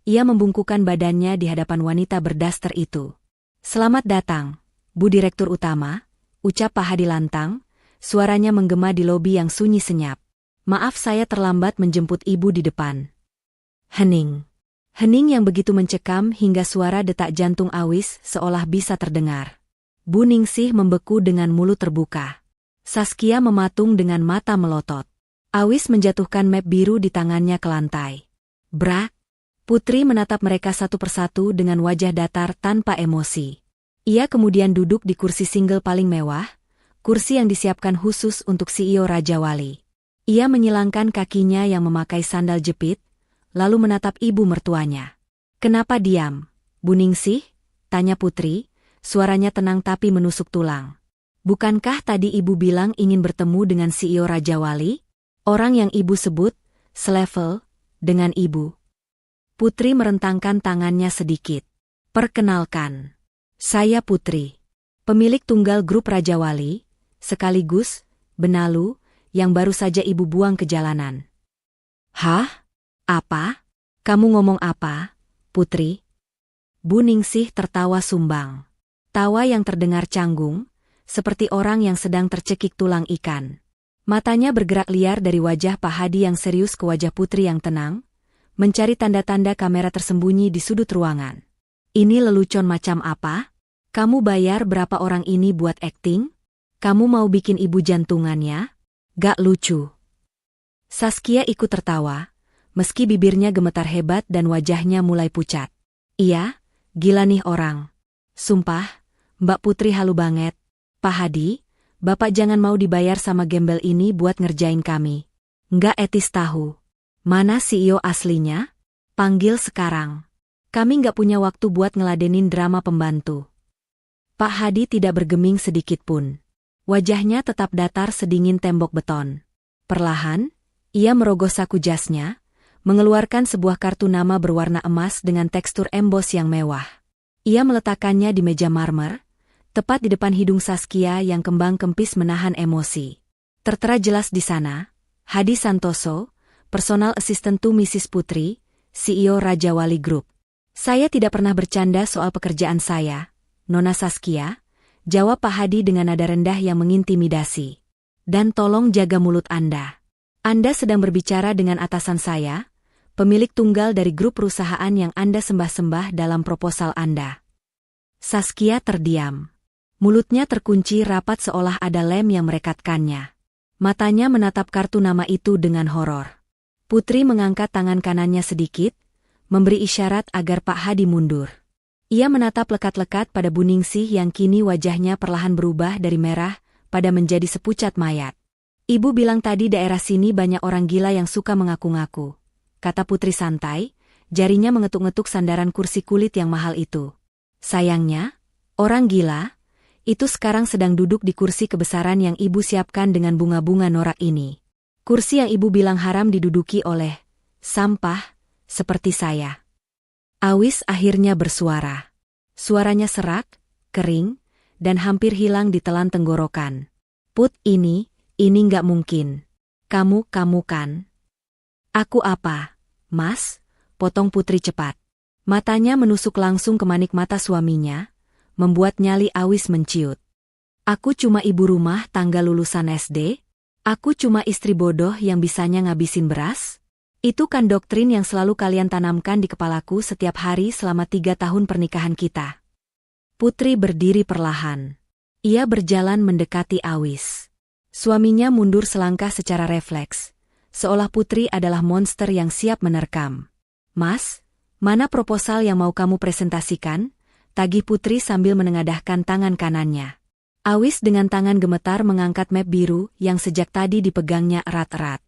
ia membungkukkan badannya di hadapan wanita berdaster itu. Selamat datang, Bu Direktur Utama, ucap Pak Hadi lantang, suaranya menggema di lobi yang sunyi senyap. Maaf saya terlambat menjemput Ibu di depan. Hening. Hening yang begitu mencekam hingga suara detak jantung Awis seolah bisa terdengar. Bu Ningsih membeku dengan mulut terbuka. Saskia mematung dengan mata melotot. Awis menjatuhkan map biru di tangannya ke lantai. Brak! Putri menatap mereka satu persatu dengan wajah datar tanpa emosi. Ia kemudian duduk di kursi single paling mewah, kursi yang disiapkan khusus untuk CEO Raja Wali. Ia menyilangkan kakinya yang memakai sandal jepit, lalu menatap ibu mertuanya. Kenapa diam, Bu Ningsih? Tanya Putri, suaranya tenang tapi menusuk tulang. Bukankah tadi ibu bilang ingin bertemu dengan CEO Raja Wali? Orang yang ibu sebut, selevel, dengan ibu. Putri merentangkan tangannya sedikit. Perkenalkan. Saya Putri. Pemilik tunggal grup Raja Wali, sekaligus, benalu, yang baru saja ibu buang ke jalanan. Hah? Apa? Kamu ngomong apa, Putri? Bu Ningsih tertawa sumbang. Tawa yang terdengar canggung, seperti orang yang sedang tercekik tulang ikan. Matanya bergerak liar dari wajah Pak Hadi yang serius ke wajah Putri yang tenang, mencari tanda-tanda kamera tersembunyi di sudut ruangan. Ini lelucon macam apa? Kamu bayar berapa orang ini buat akting? Kamu mau bikin ibu jantungannya? Gak lucu. Saskia ikut tertawa, meski bibirnya gemetar hebat dan wajahnya mulai pucat. Iya, gila nih orang. Sumpah, Mbak Putri halu banget. Pak Hadi, Bapak jangan mau dibayar sama gembel ini buat ngerjain kami. Nggak etis tahu. Mana CEO aslinya? Panggil sekarang. Kami nggak punya waktu buat ngeladenin drama pembantu. Pak Hadi tidak bergeming sedikit pun. Wajahnya tetap datar sedingin tembok beton. Perlahan, ia merogoh saku jasnya, mengeluarkan sebuah kartu nama berwarna emas dengan tekstur embos yang mewah. Ia meletakkannya di meja marmer, tepat di depan hidung Saskia yang kembang kempis menahan emosi. Tertera jelas di sana, Hadi Santoso, Personal Assistant to Mrs. Putri, CEO Raja Wali Group. Saya tidak pernah bercanda soal pekerjaan saya, Nona Saskia, jawab Pak Hadi dengan nada rendah yang mengintimidasi. Dan tolong jaga mulut Anda. Anda sedang berbicara dengan atasan saya, pemilik tunggal dari grup perusahaan yang Anda sembah-sembah dalam proposal Anda. Saskia terdiam. Mulutnya terkunci rapat seolah ada lem yang merekatkannya. Matanya menatap kartu nama itu dengan horor. Putri mengangkat tangan kanannya sedikit, memberi isyarat agar Pak Hadi mundur. Ia menatap lekat-lekat pada Buningsih yang kini wajahnya perlahan berubah dari merah pada menjadi sepucat mayat. Ibu bilang tadi daerah sini banyak orang gila yang suka mengaku-ngaku, kata Putri santai, jarinya mengetuk-ngetuk sandaran kursi kulit yang mahal itu. Sayangnya, orang gila itu sekarang sedang duduk di kursi kebesaran yang ibu siapkan dengan bunga-bunga norak ini. Kursi yang ibu bilang haram diduduki oleh sampah seperti saya. Awis akhirnya bersuara. Suaranya serak, kering, dan hampir hilang ditelan tenggorokan. Put, ini nggak mungkin. Kamu kan? Aku apa, Mas? Potong Putri cepat. Matanya menusuk langsung ke manik mata suaminya, membuat nyali Awis menciut. Aku cuma ibu rumah tangga lulusan SD? Aku cuma istri bodoh yang bisanya ngabisin beras? Itu kan doktrin yang selalu kalian tanamkan di kepalaku setiap hari selama 3 tahun pernikahan kita. Putri berdiri perlahan. Ia berjalan mendekati Awis. Suaminya mundur selangkah secara refleks, seolah Putri adalah monster yang siap menerkam. Mas, mana proposal yang mau kamu presentasikan? Tagih Putri sambil menengadahkan tangan kanannya. Awis dengan tangan gemetar mengangkat map biru yang sejak tadi dipegangnya erat-erat.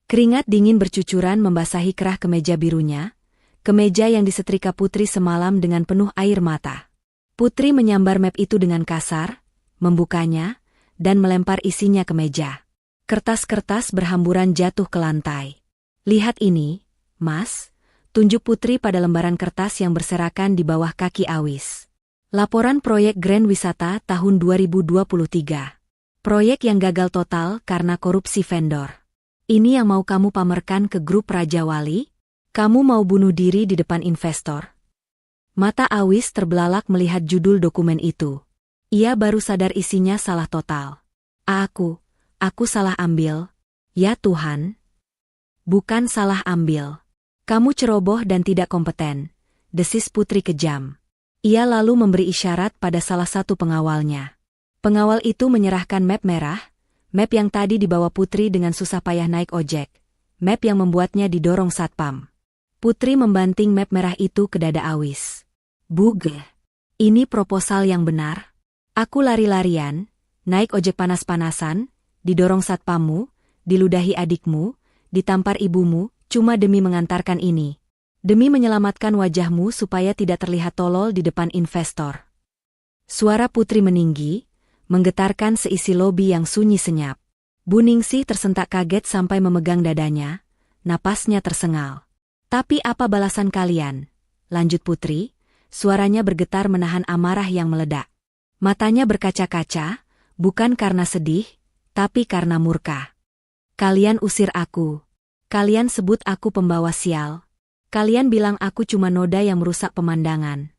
Keringat dingin bercucuran membasahi kerah kemeja birunya, kemeja yang disetrika Putri semalam dengan penuh air mata. Putri menyambar map itu dengan kasar, membukanya, dan melempar isinya ke meja. Kertas-kertas berhamburan jatuh ke lantai. Lihat ini, Mas, tunjuk Putri pada lembaran kertas yang berserakan di bawah kaki Awis. Laporan proyek Grand Wisata tahun 2023. Proyek yang gagal total karena korupsi vendor. Ini yang mau kamu pamerkan ke grup Raja Wali? Kamu mau bunuh diri di depan investor? Mata Awis terbelalak melihat judul dokumen itu. Ia baru sadar isinya salah total. Aku salah ambil. Ya Tuhan. Bukan salah ambil. Kamu ceroboh dan tidak kompeten, desis Putri kejam. Ia lalu memberi isyarat pada salah satu pengawalnya. Pengawal itu menyerahkan map merah, map yang tadi dibawa Putri dengan susah payah naik ojek, map yang membuatnya didorong satpam. Putri membanting map merah itu ke dada Awis. Buge, ini proposal yang benar. Aku lari-larian, naik ojek panas-panasan, didorong satpammu, diludahi adikmu, ditampar ibumu, cuma demi mengantarkan ini. Demi menyelamatkan wajahmu supaya tidak terlihat tolol di depan investor. Suara Putri meninggi, menggetarkan seisi lobi yang sunyi senyap. Buningsih tersentak kaget sampai memegang dadanya, napasnya tersengal. Tapi apa balasan kalian? Lanjut Putri, suaranya bergetar menahan amarah yang meledak. Matanya berkaca-kaca, bukan karena sedih, tapi karena murka. Kalian usir aku. Kalian sebut aku pembawa sial. Kalian bilang aku cuma noda yang merusak pemandangan.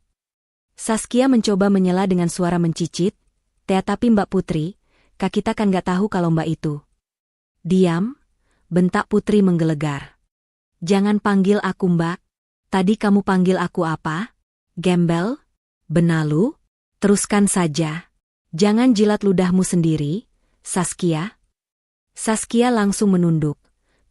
Saskia mencoba menyela dengan suara mencicit, tapi Mbak Putri, Kak kita kan gak tahu kalau Mbak itu. Diam, bentak Putri menggelegar. Jangan panggil aku Mbak. Tadi kamu panggil aku apa? Gembel? Benalu? Teruskan saja. Jangan jilat ludahmu sendiri, Saskia. Saskia langsung menunduk.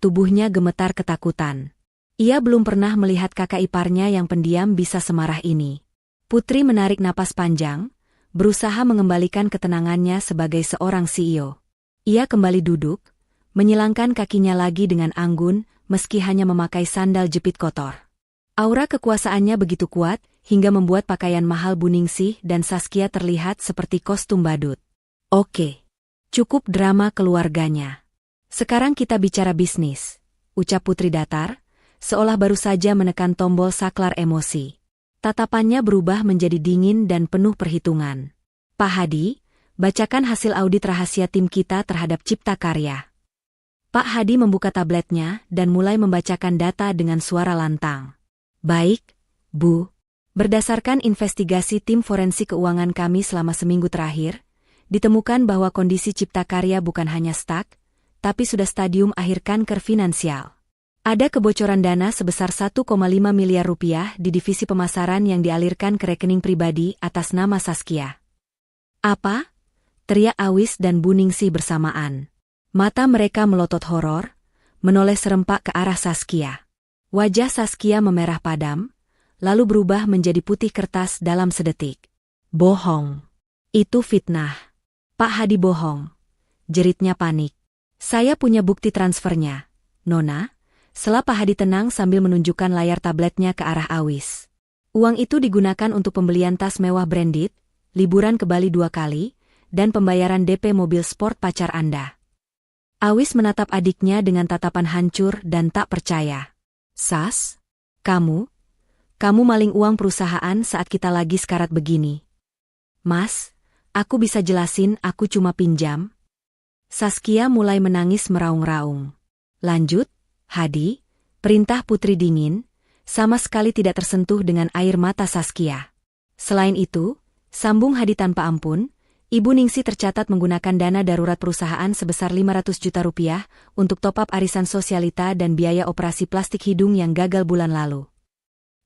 Tubuhnya gemetar ketakutan. Ia belum pernah melihat kakak iparnya yang pendiam bisa semarah ini. Putri menarik napas panjang, berusaha mengembalikan ketenangannya sebagai seorang CEO. Ia kembali duduk, menyilangkan kakinya lagi dengan anggun, meski hanya memakai sandal jepit kotor. Aura kekuasaannya begitu kuat, hingga membuat pakaian mahal Buningsih dan Saskia terlihat seperti kostum badut. Oke. Cukup drama keluarganya. Sekarang kita bicara bisnis, ucap Putri datar, seolah baru saja menekan tombol saklar emosi. Tatapannya berubah menjadi dingin dan penuh perhitungan. Pak Hadi, bacakan hasil audit rahasia tim kita terhadap Cipta Karya. Pak Hadi membuka tabletnya dan mulai membacakan data dengan suara lantang. Baik, Bu. Berdasarkan investigasi tim forensik keuangan kami selama seminggu terakhir, ditemukan bahwa kondisi Cipta Karya bukan hanya stuck, tapi sudah stadium akhir kanker finansial. Ada kebocoran dana sebesar 1,5 miliar rupiah di divisi pemasaran yang dialirkan ke rekening pribadi atas nama Saskia. Apa? Teriak Awis dan Bu Ningsih bersamaan. Mata mereka melotot horor, menoleh serempak ke arah Saskia. Wajah Saskia memerah padam, lalu berubah menjadi putih kertas dalam sedetik. Bohong. Itu fitnah. Pak Hadi bohong. Jeritnya panik. Saya punya bukti transfernya, Nona. Sela Pak Hadi tenang sambil menunjukkan layar tabletnya ke arah Awis. Uang itu digunakan untuk pembelian tas mewah branded, liburan ke Bali 2 kali, dan pembayaran DP mobil sport pacar Anda. Awis menatap adiknya dengan tatapan hancur dan tak percaya. Sas? Kamu maling uang perusahaan saat kita lagi sekarat begini. Mas, aku bisa jelasin aku cuma pinjam. Saskia mulai menangis meraung-raung. Lanjut, Hadi, perintah Putri dingin, sama sekali tidak tersentuh dengan air mata Saskia. Selain itu, sambung Hadi tanpa ampun, Ibu Ningsih tercatat menggunakan dana darurat perusahaan sebesar 500 juta rupiah untuk top-up arisan sosialita dan biaya operasi plastik hidung yang gagal bulan lalu.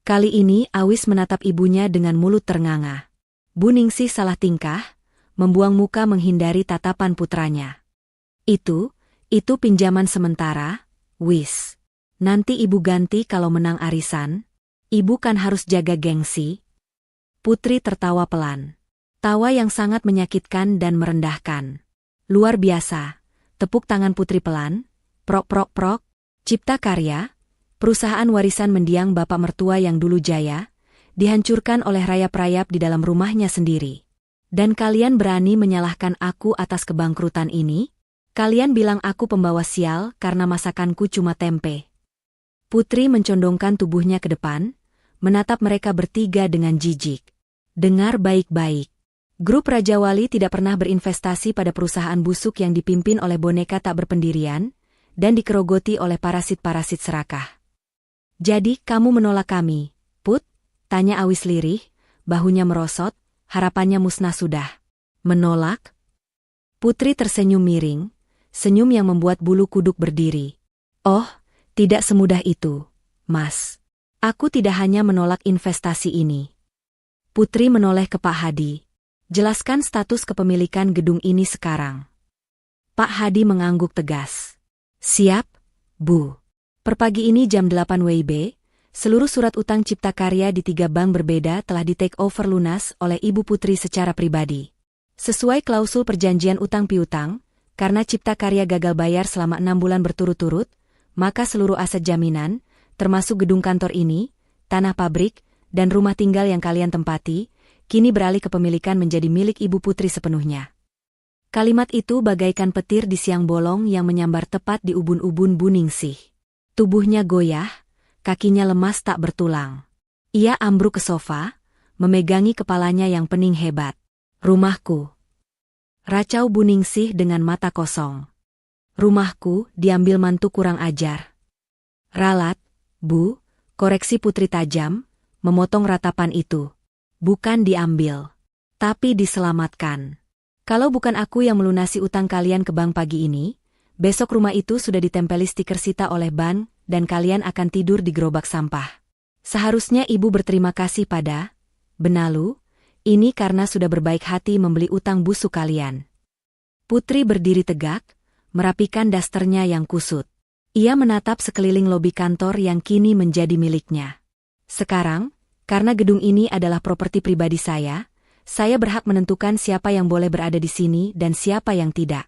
Kali ini Awis menatap ibunya dengan mulut ternganga. Bu Ningsih salah tingkah, membuang muka menghindari tatapan putranya. Itu pinjaman sementara, Wis. Nanti ibu ganti kalau menang arisan. Ibu kan harus jaga gengsi. Putri tertawa pelan. Tawa yang sangat menyakitkan dan merendahkan. Luar biasa. Tepuk tangan Putri pelan. Prok prok prok. Cipta Karya, perusahaan warisan mendiang bapak mertua yang dulu jaya, dihancurkan oleh rayap-rayap di dalam rumahnya sendiri. Dan kalian berani menyalahkan aku atas kebangkrutan ini? Kalian bilang aku pembawa sial karena masakanku cuma tempe. Putri mencondongkan tubuhnya ke depan, menatap mereka bertiga dengan jijik. Dengar baik-baik. Grup Raja Wali tidak pernah berinvestasi pada perusahaan busuk yang dipimpin oleh boneka tak berpendirian, dan dikerogoti oleh parasit-parasit serakah. Jadi kamu menolak kami, Put? Tanya Awis lirih, bahunya merosot, harapannya musnah sudah. Menolak? Putri tersenyum miring. Senyum yang membuat bulu kuduk berdiri. Oh, tidak semudah itu, Mas. Aku tidak hanya menolak investasi ini. Putri menoleh ke Pak Hadi. Jelaskan status kepemilikan gedung ini sekarang. Pak Hadi mengangguk tegas. Siap, Bu. Per pagi ini jam 8 WIB, seluruh surat utang Cipta Karya di 3 bank berbeda telah di-take over lunas oleh Ibu Putri secara pribadi. Sesuai klausul perjanjian utang piutang, karena Cipta Karya gagal bayar selama 6 bulan berturut-turut, maka seluruh aset jaminan, termasuk gedung kantor ini, tanah pabrik, dan rumah tinggal yang kalian tempati, kini beralih kepemilikan menjadi milik Ibu Putri sepenuhnya. Kalimat itu bagaikan petir di siang bolong yang menyambar tepat di ubun-ubun Bu Ningsih. Tubuhnya goyah, kakinya lemas tak bertulang. Ia ambruk ke sofa, memegangi kepalanya yang pening hebat. Rumahku. Racau Bu Ningsih dengan mata kosong. Rumahku diambil mantu kurang ajar. Ralat, Bu, koreksi Putri tajam, memotong ratapan itu. Bukan diambil, tapi diselamatkan. Kalau bukan aku yang melunasi utang kalian ke bank pagi ini, besok rumah itu sudah ditempeli stiker sita oleh bank dan kalian akan tidur di gerobak sampah. Seharusnya ibu berterima kasih pada Benalu, ini karena sudah berbaik hati membeli utang busuk kalian. Putri berdiri tegak, merapikan dasternya yang kusut. Ia menatap sekeliling lobi kantor yang kini menjadi miliknya. Sekarang, karena gedung ini adalah properti pribadi saya berhak menentukan siapa yang boleh berada di sini dan siapa yang tidak.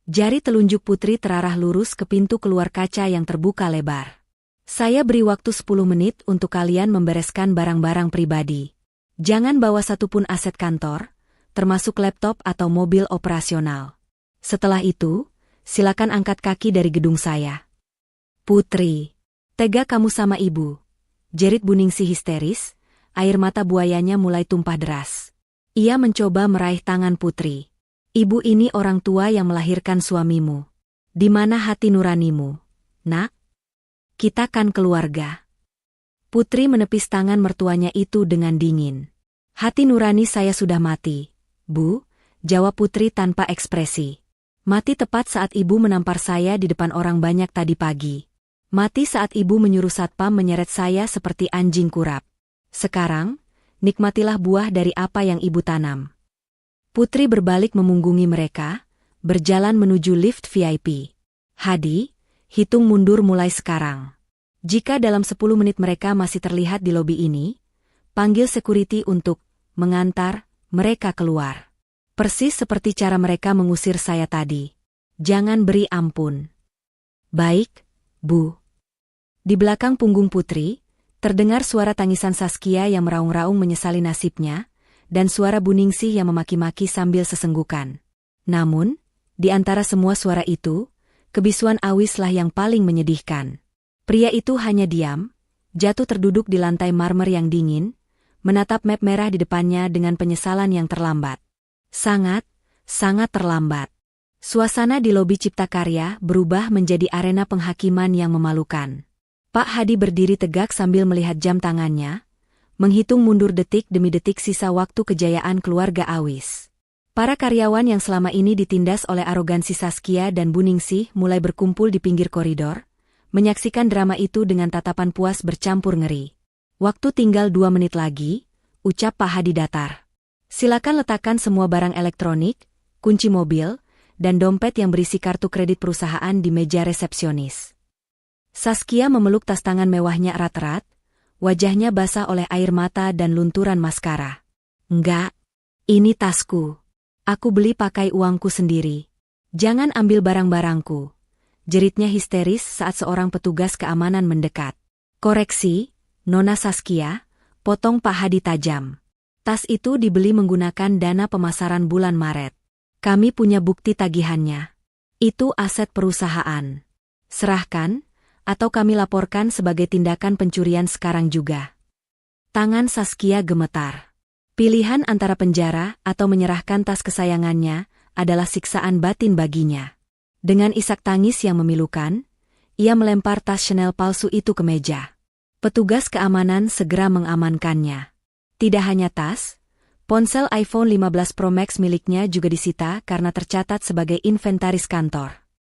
Jari telunjuk Putri terarah lurus ke pintu keluar kaca yang terbuka lebar. Saya beri waktu 10 menit untuk kalian membereskan barang-barang pribadi. Jangan bawa satupun aset kantor, termasuk laptop atau mobil operasional. Setelah itu, silakan angkat kaki dari gedung saya. Putri, tega kamu sama ibu. Jerit Buningsih histeris, air mata buayanya mulai tumpah deras. Ia mencoba meraih tangan Putri. Ibu ini orang tua yang melahirkan suamimu. Di mana hati nuranimu, nak? Kita kan keluarga. Putri menepis tangan mertuanya itu dengan dingin. Hati nurani saya sudah mati, Bu, jawab Putri tanpa ekspresi. Mati tepat saat ibu menampar saya di depan orang banyak tadi pagi. Mati saat ibu menyuruh satpam menyeret saya seperti anjing kurap. Sekarang, nikmatilah buah dari apa yang ibu tanam. Putri berbalik memunggungi mereka, berjalan menuju lift VIP. Hadi, hitung mundur mulai sekarang. Jika dalam 10 menit mereka masih terlihat di lobi ini, panggil security untuk mengantar mereka keluar. Persis seperti cara mereka mengusir saya tadi. Jangan beri ampun. Baik, Bu. Di belakang punggung Putri, terdengar suara tangisan Saskia yang meraung-raung menyesali nasibnya, dan suara Buningsih yang memaki-maki sambil sesenggukan. Namun, di antara semua suara itu, kebisuan Awislah yang paling menyedihkan. Pria itu hanya diam, jatuh terduduk di lantai marmer yang dingin, menatap map merah di depannya dengan penyesalan yang terlambat. Sangat terlambat. Suasana di lobi Cipta Karya berubah menjadi arena penghakiman yang memalukan. Pak Hadi berdiri tegak sambil melihat jam tangannya, menghitung mundur detik demi detik sisa waktu kejayaan keluarga Awis. Para karyawan yang selama ini ditindas oleh arogansi Saskia dan Buningsih mulai berkumpul di pinggir koridor, menyaksikan drama itu dengan tatapan puas bercampur ngeri. Waktu tinggal 2 menit lagi, ucap Pak Hadi datar. Silakan letakkan semua barang elektronik, kunci mobil, dan dompet yang berisi kartu kredit perusahaan di meja resepsionis. Saskia memeluk tas tangan mewahnya erat-erat, wajahnya basah oleh air mata dan lunturan maskara. Enggak, ini tasku. Aku beli pakai uangku sendiri. Jangan ambil barang-barangku. Jeritnya histeris saat seorang petugas keamanan mendekat. Koreksi, Nona Saskia, potong Pak Hadi tajam. Tas itu dibeli menggunakan dana pemasaran bulan Maret. Kami punya bukti tagihannya. Itu aset perusahaan. Serahkan, atau kami laporkan sebagai tindakan pencurian sekarang juga. Tangan Saskia gemetar. Pilihan antara penjara atau menyerahkan tas kesayangannya adalah siksaan batin baginya. Dengan isak tangis yang memilukan, ia melempar tas Chanel palsu itu ke meja. Petugas keamanan segera mengamankannya. Tidak hanya tas, ponsel iPhone 15 Pro Max miliknya juga disita karena tercatat sebagai inventaris kantor.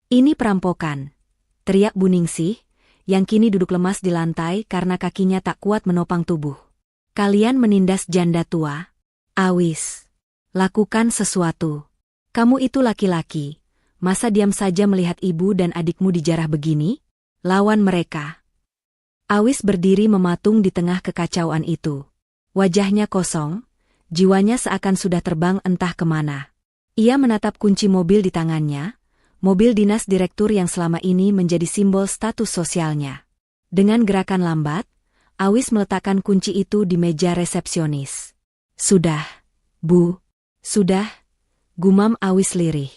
Ini perampokan, teriak Buningsih, yang kini duduk lemas di lantai karena kakinya tak kuat menopang tubuh. Kalian menindas janda tua. Awis, lakukan sesuatu. Kamu itu laki-laki, masa diam saja melihat ibu dan adikmu dijarah begini? Lawan mereka. Awis berdiri mematung di tengah kekacauan itu. Wajahnya kosong, jiwanya seakan sudah terbang entah kemana. Ia menatap kunci mobil di tangannya, mobil dinas direktur yang selama ini menjadi simbol status sosialnya. Dengan gerakan lambat, Awis meletakkan kunci itu di meja resepsionis. Sudah, Bu. Sudah, gumam Awis lirih.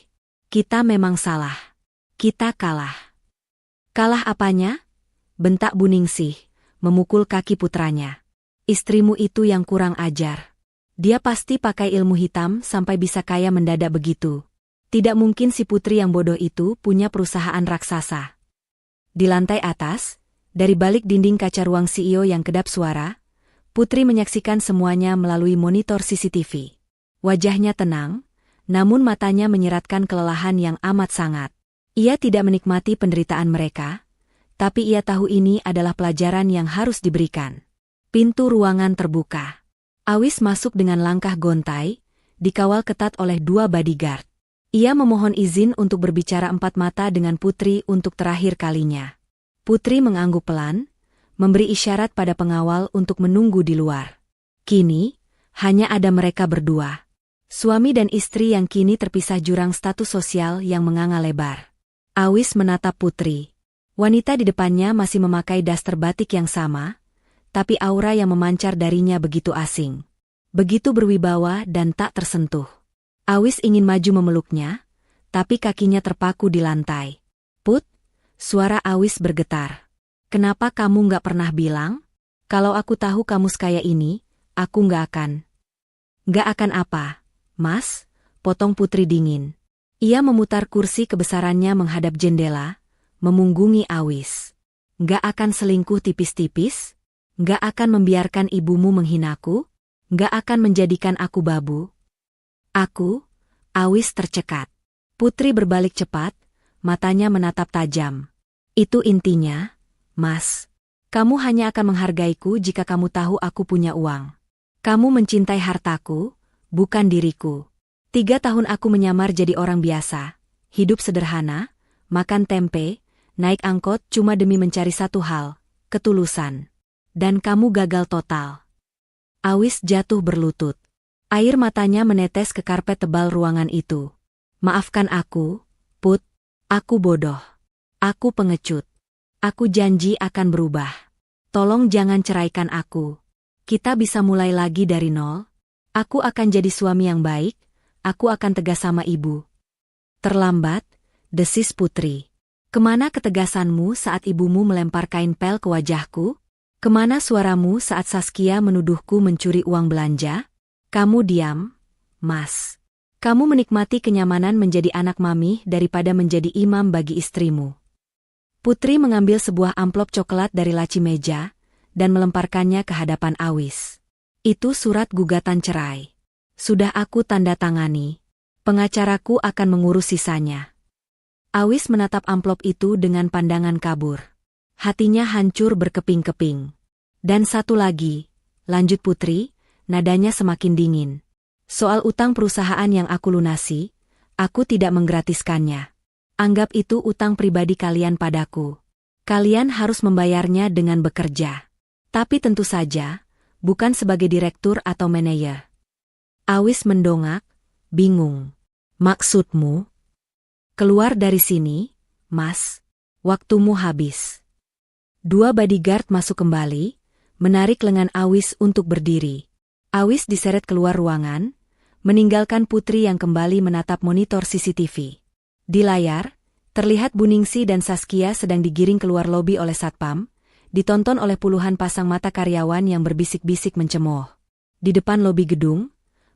Kita memang salah. Kita kalah. Kalah apanya? Bentak Buningsih, memukul kaki putranya. Istrimu itu yang kurang ajar. Dia pasti pakai ilmu hitam sampai bisa kaya mendadak begitu. Tidak mungkin si putri yang bodoh itu punya perusahaan raksasa. Di lantai atas, dari balik dinding kaca ruang CEO yang kedap suara, Putri menyaksikan semuanya melalui monitor CCTV. Wajahnya tenang, namun matanya menyeratkan kelelahan yang amat sangat. Ia tidak menikmati penderitaan mereka, tapi ia tahu ini adalah pelajaran yang harus diberikan. Pintu ruangan terbuka. Awis masuk dengan langkah gontai, dikawal ketat oleh 2 bodyguard. Ia memohon izin untuk berbicara empat mata dengan Putri untuk terakhir kalinya. Putri mengangguk pelan, memberi isyarat pada pengawal untuk menunggu di luar. Kini, hanya ada mereka berdua. Suami dan istri yang kini terpisah jurang status sosial yang menganga lebar. Awis menatap Putri. Wanita di depannya masih memakai daster batik yang sama, tapi aura yang memancar darinya begitu asing. Begitu berwibawa dan tak tersentuh. Awis ingin maju memeluknya, tapi kakinya terpaku di lantai. "Put," suara Awis bergetar. "Kenapa kamu nggak pernah bilang? Kalau aku tahu kamu sekaya ini, aku nggak akan." "Nggak akan apa, Mas?" potong Putri dingin. Ia memutar kursi kebesarannya menghadap jendela, memunggungi Awis. "Nggak akan selingkuh tipis-tipis? Nggak akan membiarkan ibumu menghinaku? Nggak akan menjadikan aku babu?" "Aku?" Awis tercekat. Putri berbalik cepat, matanya menatap tajam. "Itu intinya, Mas. Kamu hanya akan menghargaiku jika kamu tahu aku punya uang. Kamu mencintai hartaku, bukan diriku. 3 tahun aku menyamar jadi orang biasa, hidup sederhana, makan tempe, naik angkot cuma demi mencari satu hal, ketulusan. Dan kamu gagal total." Awis jatuh berlutut. Air matanya menetes ke karpet tebal ruangan itu. "Maafkan aku, Put. Aku bodoh. Aku pengecut. Aku janji akan berubah. Tolong jangan ceraikan aku. Kita bisa mulai lagi dari nol. Aku akan jadi suami yang baik. Aku akan tegas sama ibu." "Terlambat," desis Putri. "Kemana ketegasanmu saat ibumu melempar kain pel ke wajahku? Kemana suaramu saat Saskia menuduhku mencuri uang belanja? Kamu diam, Mas. Kamu menikmati kenyamanan menjadi anak mami daripada menjadi imam bagi istrimu." Putri mengambil sebuah amplop coklat dari laci meja dan melemparkannya ke hadapan Awis. "Itu surat gugatan cerai. Sudah aku tanda tangani. Pengacaraku akan mengurus sisanya." Awis menatap amplop itu dengan pandangan kabur. Hatinya hancur berkeping-keping. "Dan satu lagi," lanjut Putri, nadanya semakin dingin. "Soal utang perusahaan yang aku lunasi, aku tidak menggratiskannya. Anggap itu utang pribadi kalian padaku. Kalian harus membayarnya dengan bekerja. Tapi tentu saja, bukan sebagai direktur atau manajer." Awis mendongak, bingung. "Maksudmu?" "Keluar dari sini, Mas. Waktumu habis." 2 bodyguard masuk kembali, menarik lengan Awis untuk berdiri. Awis diseret keluar ruangan, meninggalkan Putri yang kembali menatap monitor CCTV. Di layar, terlihat Bu Ningsih dan Saskia sedang digiring keluar lobi oleh Satpam, ditonton oleh puluhan pasang mata karyawan yang berbisik-bisik mencemooh. Di depan lobi gedung,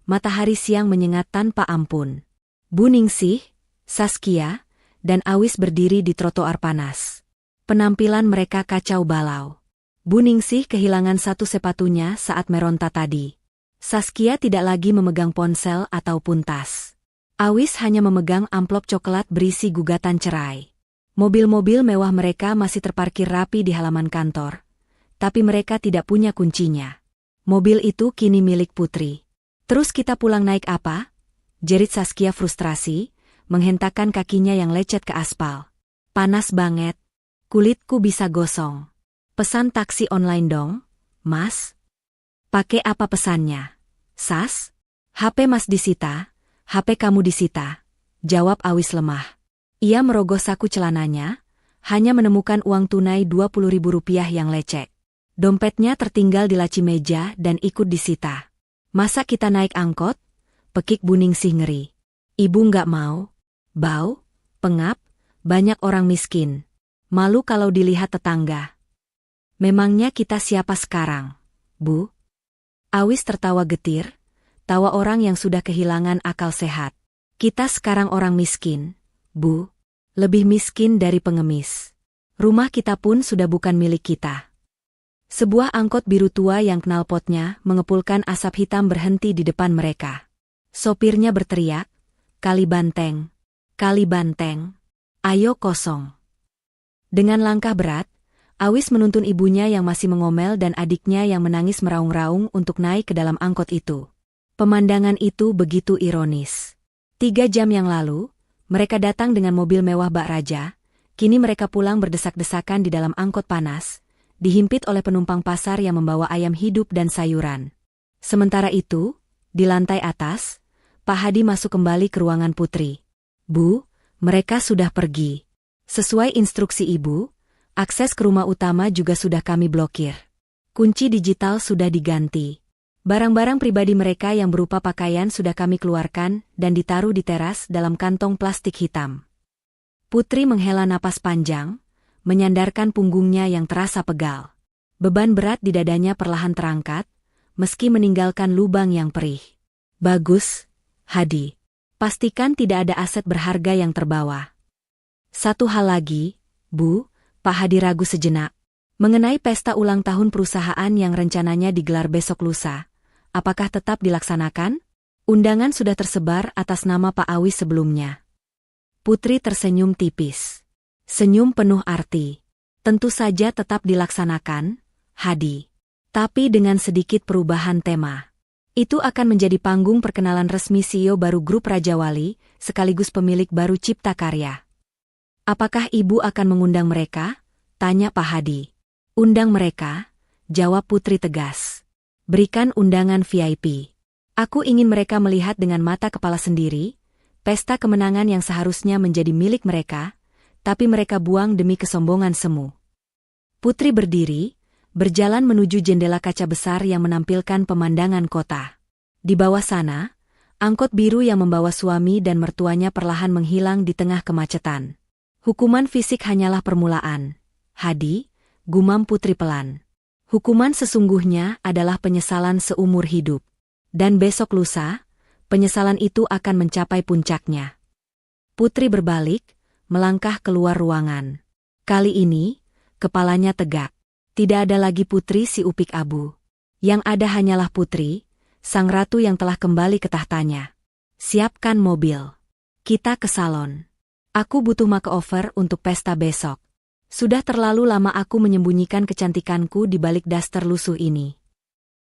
matahari siang menyengat tanpa ampun. Bu Ningsih, Saskia, dan Awis berdiri di trotoar panas. Penampilan mereka kacau balau. Bu Ningsih kehilangan satu sepatunya saat meronta tadi. Saskia tidak lagi memegang ponsel ataupun tas. Awis hanya memegang amplop coklat berisi gugatan cerai. Mobil-mobil mewah mereka masih terparkir rapi di halaman kantor, tapi mereka tidak punya kuncinya. Mobil itu kini milik Putri. "Terus kita pulang naik apa?" jerit Saskia frustrasi, menghentakkan kakinya yang lecet ke aspal. "Panas banget. Kulitku bisa gosong. Pesan taksi online dong, Mas." "Pakai apa pesannya, Sas?" "HP Mas disita, HP kamu disita," jawab Awis lemah. Ia merogoh saku celananya, hanya menemukan uang tunai Rp20.000 yang lecek. Dompetnya tertinggal di laci meja dan ikut disita. "Masa kita naik angkot?" pekik Bu Ningsih ngeri. "Ibu nggak mau. Bau, pengap, banyak orang miskin. Malu kalau dilihat tetangga." "Memangnya kita siapa sekarang, Bu?" Awis tertawa getir, tawa orang yang sudah kehilangan akal sehat. "Kita sekarang orang miskin, Bu. Lebih miskin dari pengemis. Rumah kita pun sudah bukan milik kita." Sebuah angkot biru tua yang knalpotnya mengepulkan asap hitam berhenti di depan mereka. Sopirnya berteriak, "Kali Banteng, Kali Banteng, ayo kosong." Dengan langkah berat, Awis menuntun ibunya yang masih mengomel dan adiknya yang menangis meraung-raung untuk naik ke dalam angkot itu. Pemandangan itu begitu ironis. 3 jam yang lalu, mereka datang dengan mobil mewah bak raja, kini mereka pulang berdesak-desakan di dalam angkot panas, dihimpit oleh penumpang pasar yang membawa ayam hidup dan sayuran. Sementara itu, di lantai atas, Pak Hadi masuk kembali ke ruangan Putri. "Bu, mereka sudah pergi. Sesuai instruksi Ibu, akses ke rumah utama juga sudah kami blokir. Kunci digital sudah diganti. Barang-barang pribadi mereka yang berupa pakaian sudah kami keluarkan dan ditaruh di teras dalam kantong plastik hitam. Putri menghela napas panjang, menyandarkan punggungnya yang terasa pegal. Beban berat di dadanya perlahan terangkat, meski meninggalkan lubang yang perih. Bagus, Hadi. Pastikan tidak ada aset berharga yang terbawa. Satu hal lagi, Bu, Pak Hadi ragu sejenak. Mengenai pesta ulang tahun perusahaan yang rencananya digelar besok lusa, apakah tetap dilaksanakan? Undangan sudah tersebar atas nama Pak Awis sebelumnya. Putri tersenyum tipis. Senyum penuh arti. Tentu saja tetap dilaksanakan, Hadi. Tapi dengan sedikit perubahan tema. Itu akan menjadi panggung perkenalan resmi CEO baru grup Raja Wali, sekaligus pemilik baru Cipta Karya. Apakah Ibu akan mengundang mereka? Tanya Pak Hadi. Undang mereka, jawab Putri tegas. Berikan undangan VIP. Aku ingin mereka melihat dengan mata kepala sendiri, pesta kemenangan yang seharusnya menjadi milik mereka, tapi mereka buang demi kesombongan semu. Putri berdiri, berjalan menuju jendela kaca besar yang menampilkan pemandangan kota. Di bawah sana, angkot biru yang membawa suami dan mertuanya perlahan menghilang di tengah kemacetan. Hukuman fisik hanyalah permulaan, Hadi, gumam Putri pelan. Hukuman sesungguhnya adalah penyesalan seumur hidup. Dan besok lusa, penyesalan itu akan mencapai puncaknya. Putri berbalik, melangkah keluar ruangan. Kali ini, kepalanya tegak. Tidak ada lagi Putri si upik abu. Yang ada hanyalah Putri, sang ratu yang telah kembali ke tahtanya. Siapkan mobil. Kita ke salon. Aku butuh makeover untuk pesta besok. Sudah terlalu lama aku menyembunyikan kecantikanku di balik daster lusuh ini.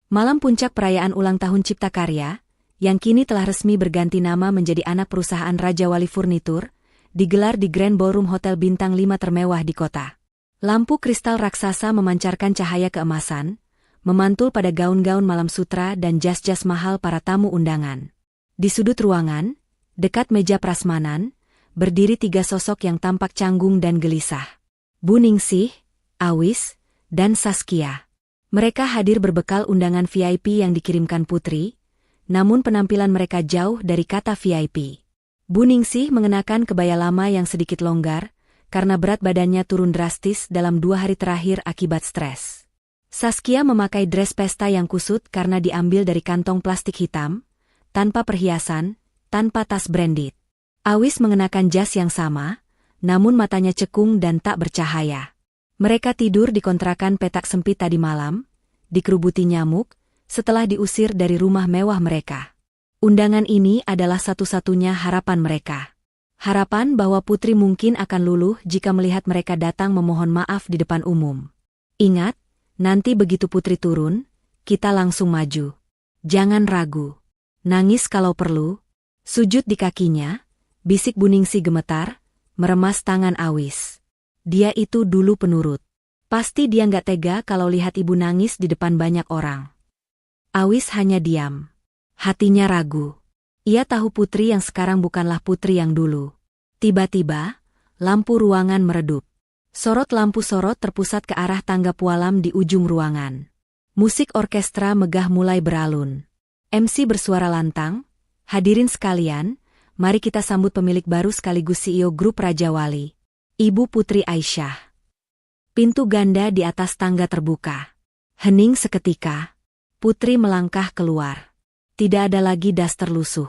Malam puncak perayaan ulang tahun Cipta Karya, yang kini telah resmi berganti nama menjadi anak perusahaan Raja Wali Furnitur, digelar di Grand Ballroom Hotel Bintang 5 termewah di kota. Lampu kristal raksasa memancarkan cahaya keemasan, memantul pada gaun-gaun malam sutra dan jas-jas mahal para tamu undangan. Di sudut ruangan, dekat meja prasmanan, berdiri 3 sosok yang tampak canggung dan gelisah. Bu Ningsih, Awis, dan Saskia. Mereka hadir berbekal undangan VIP yang dikirimkan Putri, namun penampilan mereka jauh dari kata VIP. Bu Ningsih mengenakan kebaya lama yang sedikit longgar, karena berat badannya turun drastis dalam 2 hari terakhir akibat stres. Saskia memakai dress pesta yang kusut karena diambil dari kantong plastik hitam, tanpa perhiasan, tanpa tas branded. Awis mengenakan jas yang sama, namun matanya cekung dan tak bercahaya. Mereka tidur di kontrakan petak sempit tadi malam, dikerubuti nyamuk, setelah diusir dari rumah mewah mereka. Undangan ini adalah satu-satunya harapan mereka. Harapan bahwa Putri mungkin akan luluh jika melihat mereka datang memohon maaf di depan umum. Ingat, nanti begitu Putri turun, kita langsung maju. Jangan ragu. Nangis kalau perlu. Sujud di kakinya, bisik Bu Ningsih gemetar, meremas tangan Awis. Dia itu dulu penurut. Pasti dia nggak tega kalau lihat ibu nangis di depan banyak orang. Awis hanya diam. Hatinya ragu. Ia tahu Putri yang sekarang bukanlah Putri yang dulu. Tiba-tiba, lampu ruangan meredup. Sorot lampu sorot terpusat ke arah tangga pualam di ujung ruangan. Musik orkestra megah mulai beralun. MC bersuara lantang, hadirin sekalian, mari kita sambut pemilik baru sekaligus CEO grup Raja Wali, Ibu Putri Aisyah. Pintu ganda di atas tangga terbuka. Hening seketika, Putri melangkah keluar. Tidak ada lagi daster lusuh.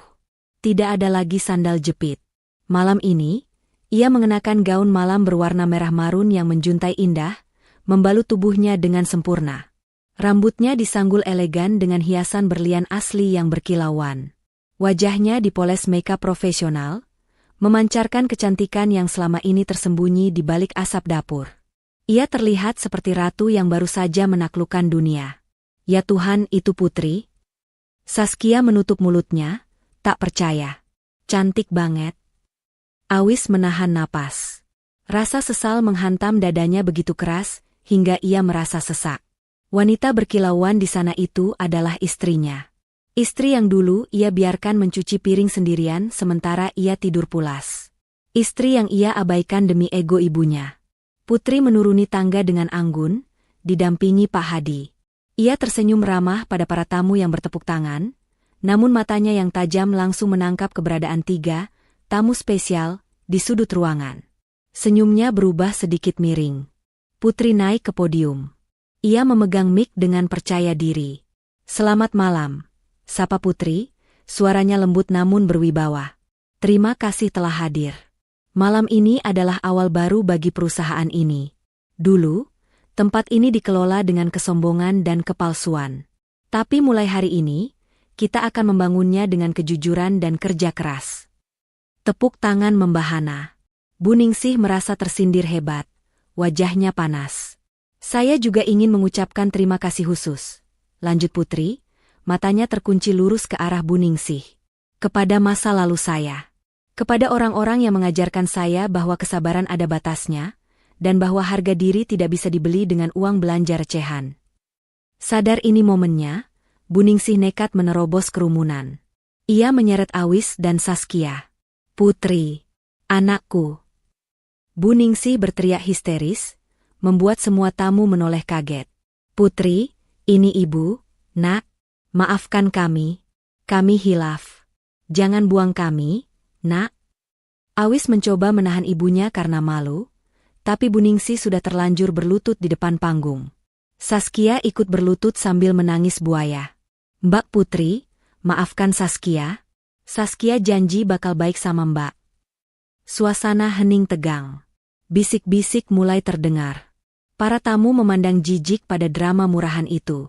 Tidak ada lagi sandal jepit. Malam ini, ia mengenakan gaun malam berwarna merah marun yang menjuntai indah, membalut tubuhnya dengan sempurna. Rambutnya disanggul elegan dengan hiasan berlian asli yang berkilauan. Wajahnya dipoles makeup profesional, memancarkan kecantikan yang selama ini tersembunyi di balik asap dapur. Ia terlihat seperti ratu yang baru saja menaklukkan dunia. Ya Tuhan, itu Putri? Saskia menutup mulutnya, tak percaya. Cantik banget. Awis menahan napas. Rasa sesal menghantam dadanya begitu keras, hingga ia merasa sesak. Wanita berkilauan di sana itu adalah istrinya. Istri yang dulu ia biarkan mencuci piring sendirian sementara ia tidur pulas. Istri yang ia abaikan demi ego ibunya. Putri menuruni tangga dengan anggun, didampingi Pak Hadi. Ia tersenyum ramah pada para tamu yang bertepuk tangan, namun matanya yang tajam langsung menangkap keberadaan 3 tamu spesial di sudut ruangan. Senyumnya berubah sedikit miring. Putri naik ke podium. Ia memegang mic dengan percaya diri. "Selamat malam," sapa Putri, suaranya lembut namun berwibawa. "Terima kasih telah hadir. Malam ini adalah awal baru bagi perusahaan ini. Dulu, tempat ini dikelola dengan kesombongan dan kepalsuan. Tapi mulai hari ini, kita akan membangunnya dengan kejujuran dan kerja keras." Tepuk tangan membahana. Bu Ningsih merasa tersindir hebat. Wajahnya panas. "Saya juga ingin mengucapkan terima kasih khusus," lanjut Putri, matanya terkunci lurus ke arah Bu Ningsih. "Kepada masa lalu saya. Kepada orang-orang yang mengajarkan saya bahwa kesabaran ada batasnya, dan bahwa harga diri tidak bisa dibeli dengan uang belanja recehan." Sadar ini momennya, Bu Ningsih nekat menerobos kerumunan. Ia menyeret Awis dan Saskia. "Putri, anakku." Bu Ningsih berteriak histeris, membuat semua tamu menoleh kaget. "Putri, ini ibu, nak. Maafkan kami hilaf. Jangan buang kami, nak." Awis mencoba menahan ibunya karena malu, tapi Bu Ningsih sudah terlanjur berlutut di depan panggung. Saskia ikut berlutut sambil menangis buaya. "Mbak Putri, maafkan Saskia. Saskia janji bakal baik sama Mbak." Suasana hening tegang. Bisik-bisik mulai terdengar. Para tamu memandang jijik pada drama murahan itu.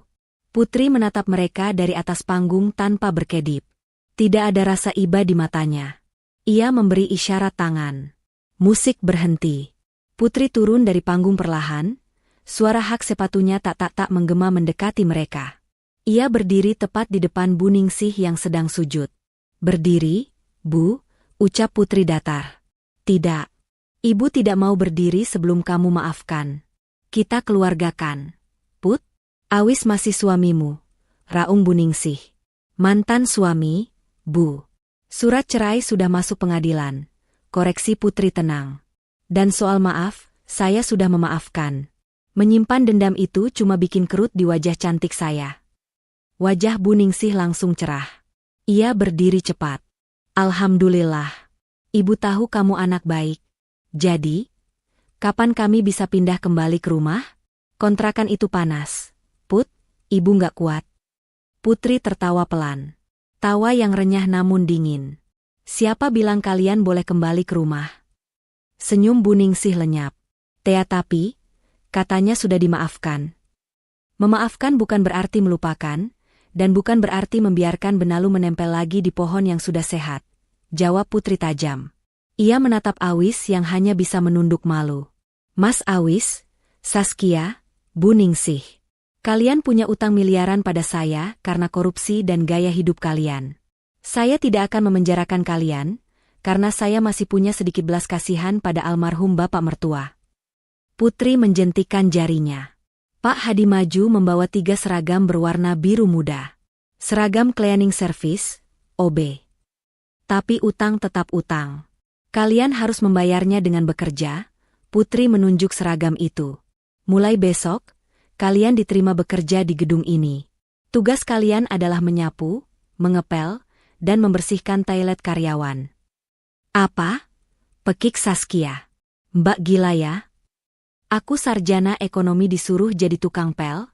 Putri menatap mereka dari atas panggung tanpa berkedip. Tidak ada rasa iba di matanya. Ia memberi isyarat tangan. Musik berhenti. Putri turun dari panggung perlahan. Suara hak sepatunya tak menggema mendekati mereka. Ia berdiri tepat di depan Bu Ningsih yang sedang sujud. "Berdiri, Bu," ucap Putri datar. "Tidak. Ibu tidak mau berdiri sebelum kamu maafkan. Kita keluargakan. Put, Awis masih suamimu," raung Bu Ningsih. "Mantan suami, Bu. Surat cerai sudah masuk pengadilan," koreksi Putri tenang. "Dan soal maaf, saya sudah memaafkan. Menyimpan dendam itu cuma bikin kerut di wajah cantik saya." Wajah Bu Ningsih langsung cerah. Ia berdiri cepat. "Alhamdulillah. Ibu tahu kamu anak baik. Jadi, kapan kami bisa pindah kembali ke rumah? Kontrakan itu panas. Put, ibu nggak kuat." Putri tertawa pelan. Tawa yang renyah namun dingin. "Siapa bilang kalian boleh kembali ke rumah?" Senyum Bu Ningsih lenyap. Tapi, katanya sudah dimaafkan." "Memaafkan bukan berarti melupakan, dan bukan berarti membiarkan benalu menempel lagi di pohon yang sudah sehat," jawab Putri tajam. Ia menatap Awis yang hanya bisa menunduk malu. "Mas Awis, Saskia, Bu Ningsih. Kalian punya utang miliaran pada saya karena korupsi dan gaya hidup kalian. Saya tidak akan memenjarakan kalian, karena saya masih punya sedikit belas kasihan pada almarhum bapak mertua." Putri menjentikan jarinya. Pak Hadi maju membawa 3 seragam berwarna biru muda. Seragam cleaning service, OB. "Tapi utang tetap utang. Kalian harus membayarnya dengan bekerja." Putri menunjuk seragam itu. "Mulai besok, kalian diterima bekerja di gedung ini. Tugas kalian adalah menyapu, mengepel, dan membersihkan toilet karyawan." "Apa?" pekik Saskia. "Mbak gila ya? Aku sarjana ekonomi disuruh jadi tukang pel?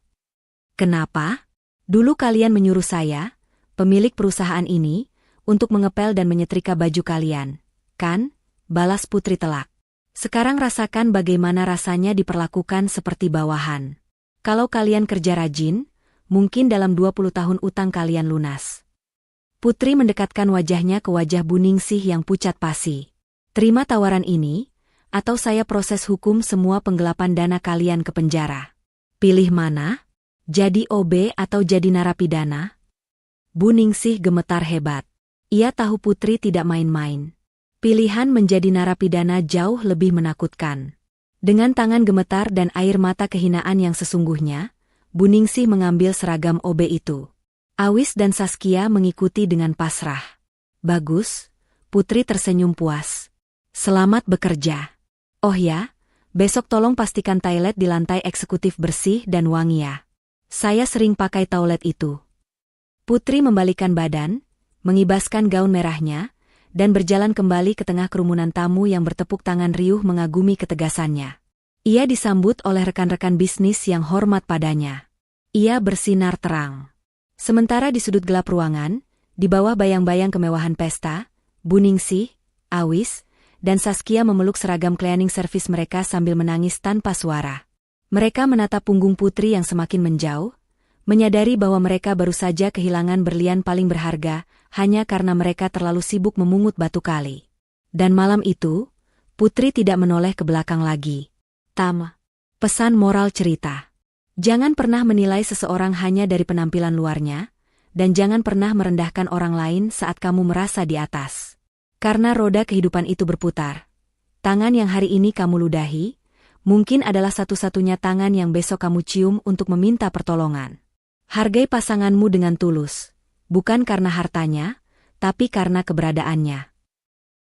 Kenapa? Dulu kalian menyuruh saya, pemilik perusahaan ini, untuk mengepel dan menyetrika baju kalian, kan?" balas Putri telak. "Sekarang rasakan bagaimana rasanya diperlakukan seperti bawahan. Kalau kalian kerja rajin, mungkin dalam 20 tahun utang kalian lunas." Putri mendekatkan wajahnya ke wajah Bu Ningsih yang pucat pasi. "Terima tawaran ini, atau saya proses hukum semua penggelapan dana kalian ke penjara. Pilih mana? Jadi OB atau jadi narapidana?" Bu Ningsih gemetar hebat. Ia tahu Putri tidak main-main. Pilihan menjadi narapidana jauh lebih menakutkan. Dengan tangan gemetar dan air mata kehinaan yang sesungguhnya, Bu Ningsih mengambil seragam OB itu. Awis dan Saskia mengikuti dengan pasrah. "Bagus," Putri tersenyum puas. "Selamat bekerja. Oh ya, besok tolong pastikan toilet di lantai eksekutif bersih dan wangi ya." Saya sering pakai taulet itu. Putri membalikkan badan, mengibaskan gaun merahnya, dan berjalan kembali ke tengah kerumunan tamu yang bertepuk tangan riuh mengagumi ketegasannya. Ia disambut oleh rekan-rekan bisnis yang hormat padanya. Ia bersinar terang. Sementara di sudut gelap ruangan, di bawah bayang-bayang kemewahan pesta, Bu Ningsih, Awis, dan Saskia memeluk seragam cleaning service mereka sambil menangis tanpa suara. Mereka menatap punggung Putri yang semakin menjauh, menyadari bahwa mereka baru saja kehilangan berlian paling berharga hanya karena mereka terlalu sibuk memungut batu kali. Dan malam itu, Putri tidak menoleh ke belakang lagi. Pesan moral cerita. Jangan pernah menilai seseorang hanya dari penampilan luarnya, dan jangan pernah merendahkan orang lain saat kamu merasa di atas. Karena roda kehidupan itu berputar. Tangan yang hari ini kamu ludahi, mungkin adalah satu-satunya tangan yang besok kamu cium untuk meminta pertolongan. Hargai pasanganmu dengan tulus, bukan karena hartanya, tapi karena keberadaannya.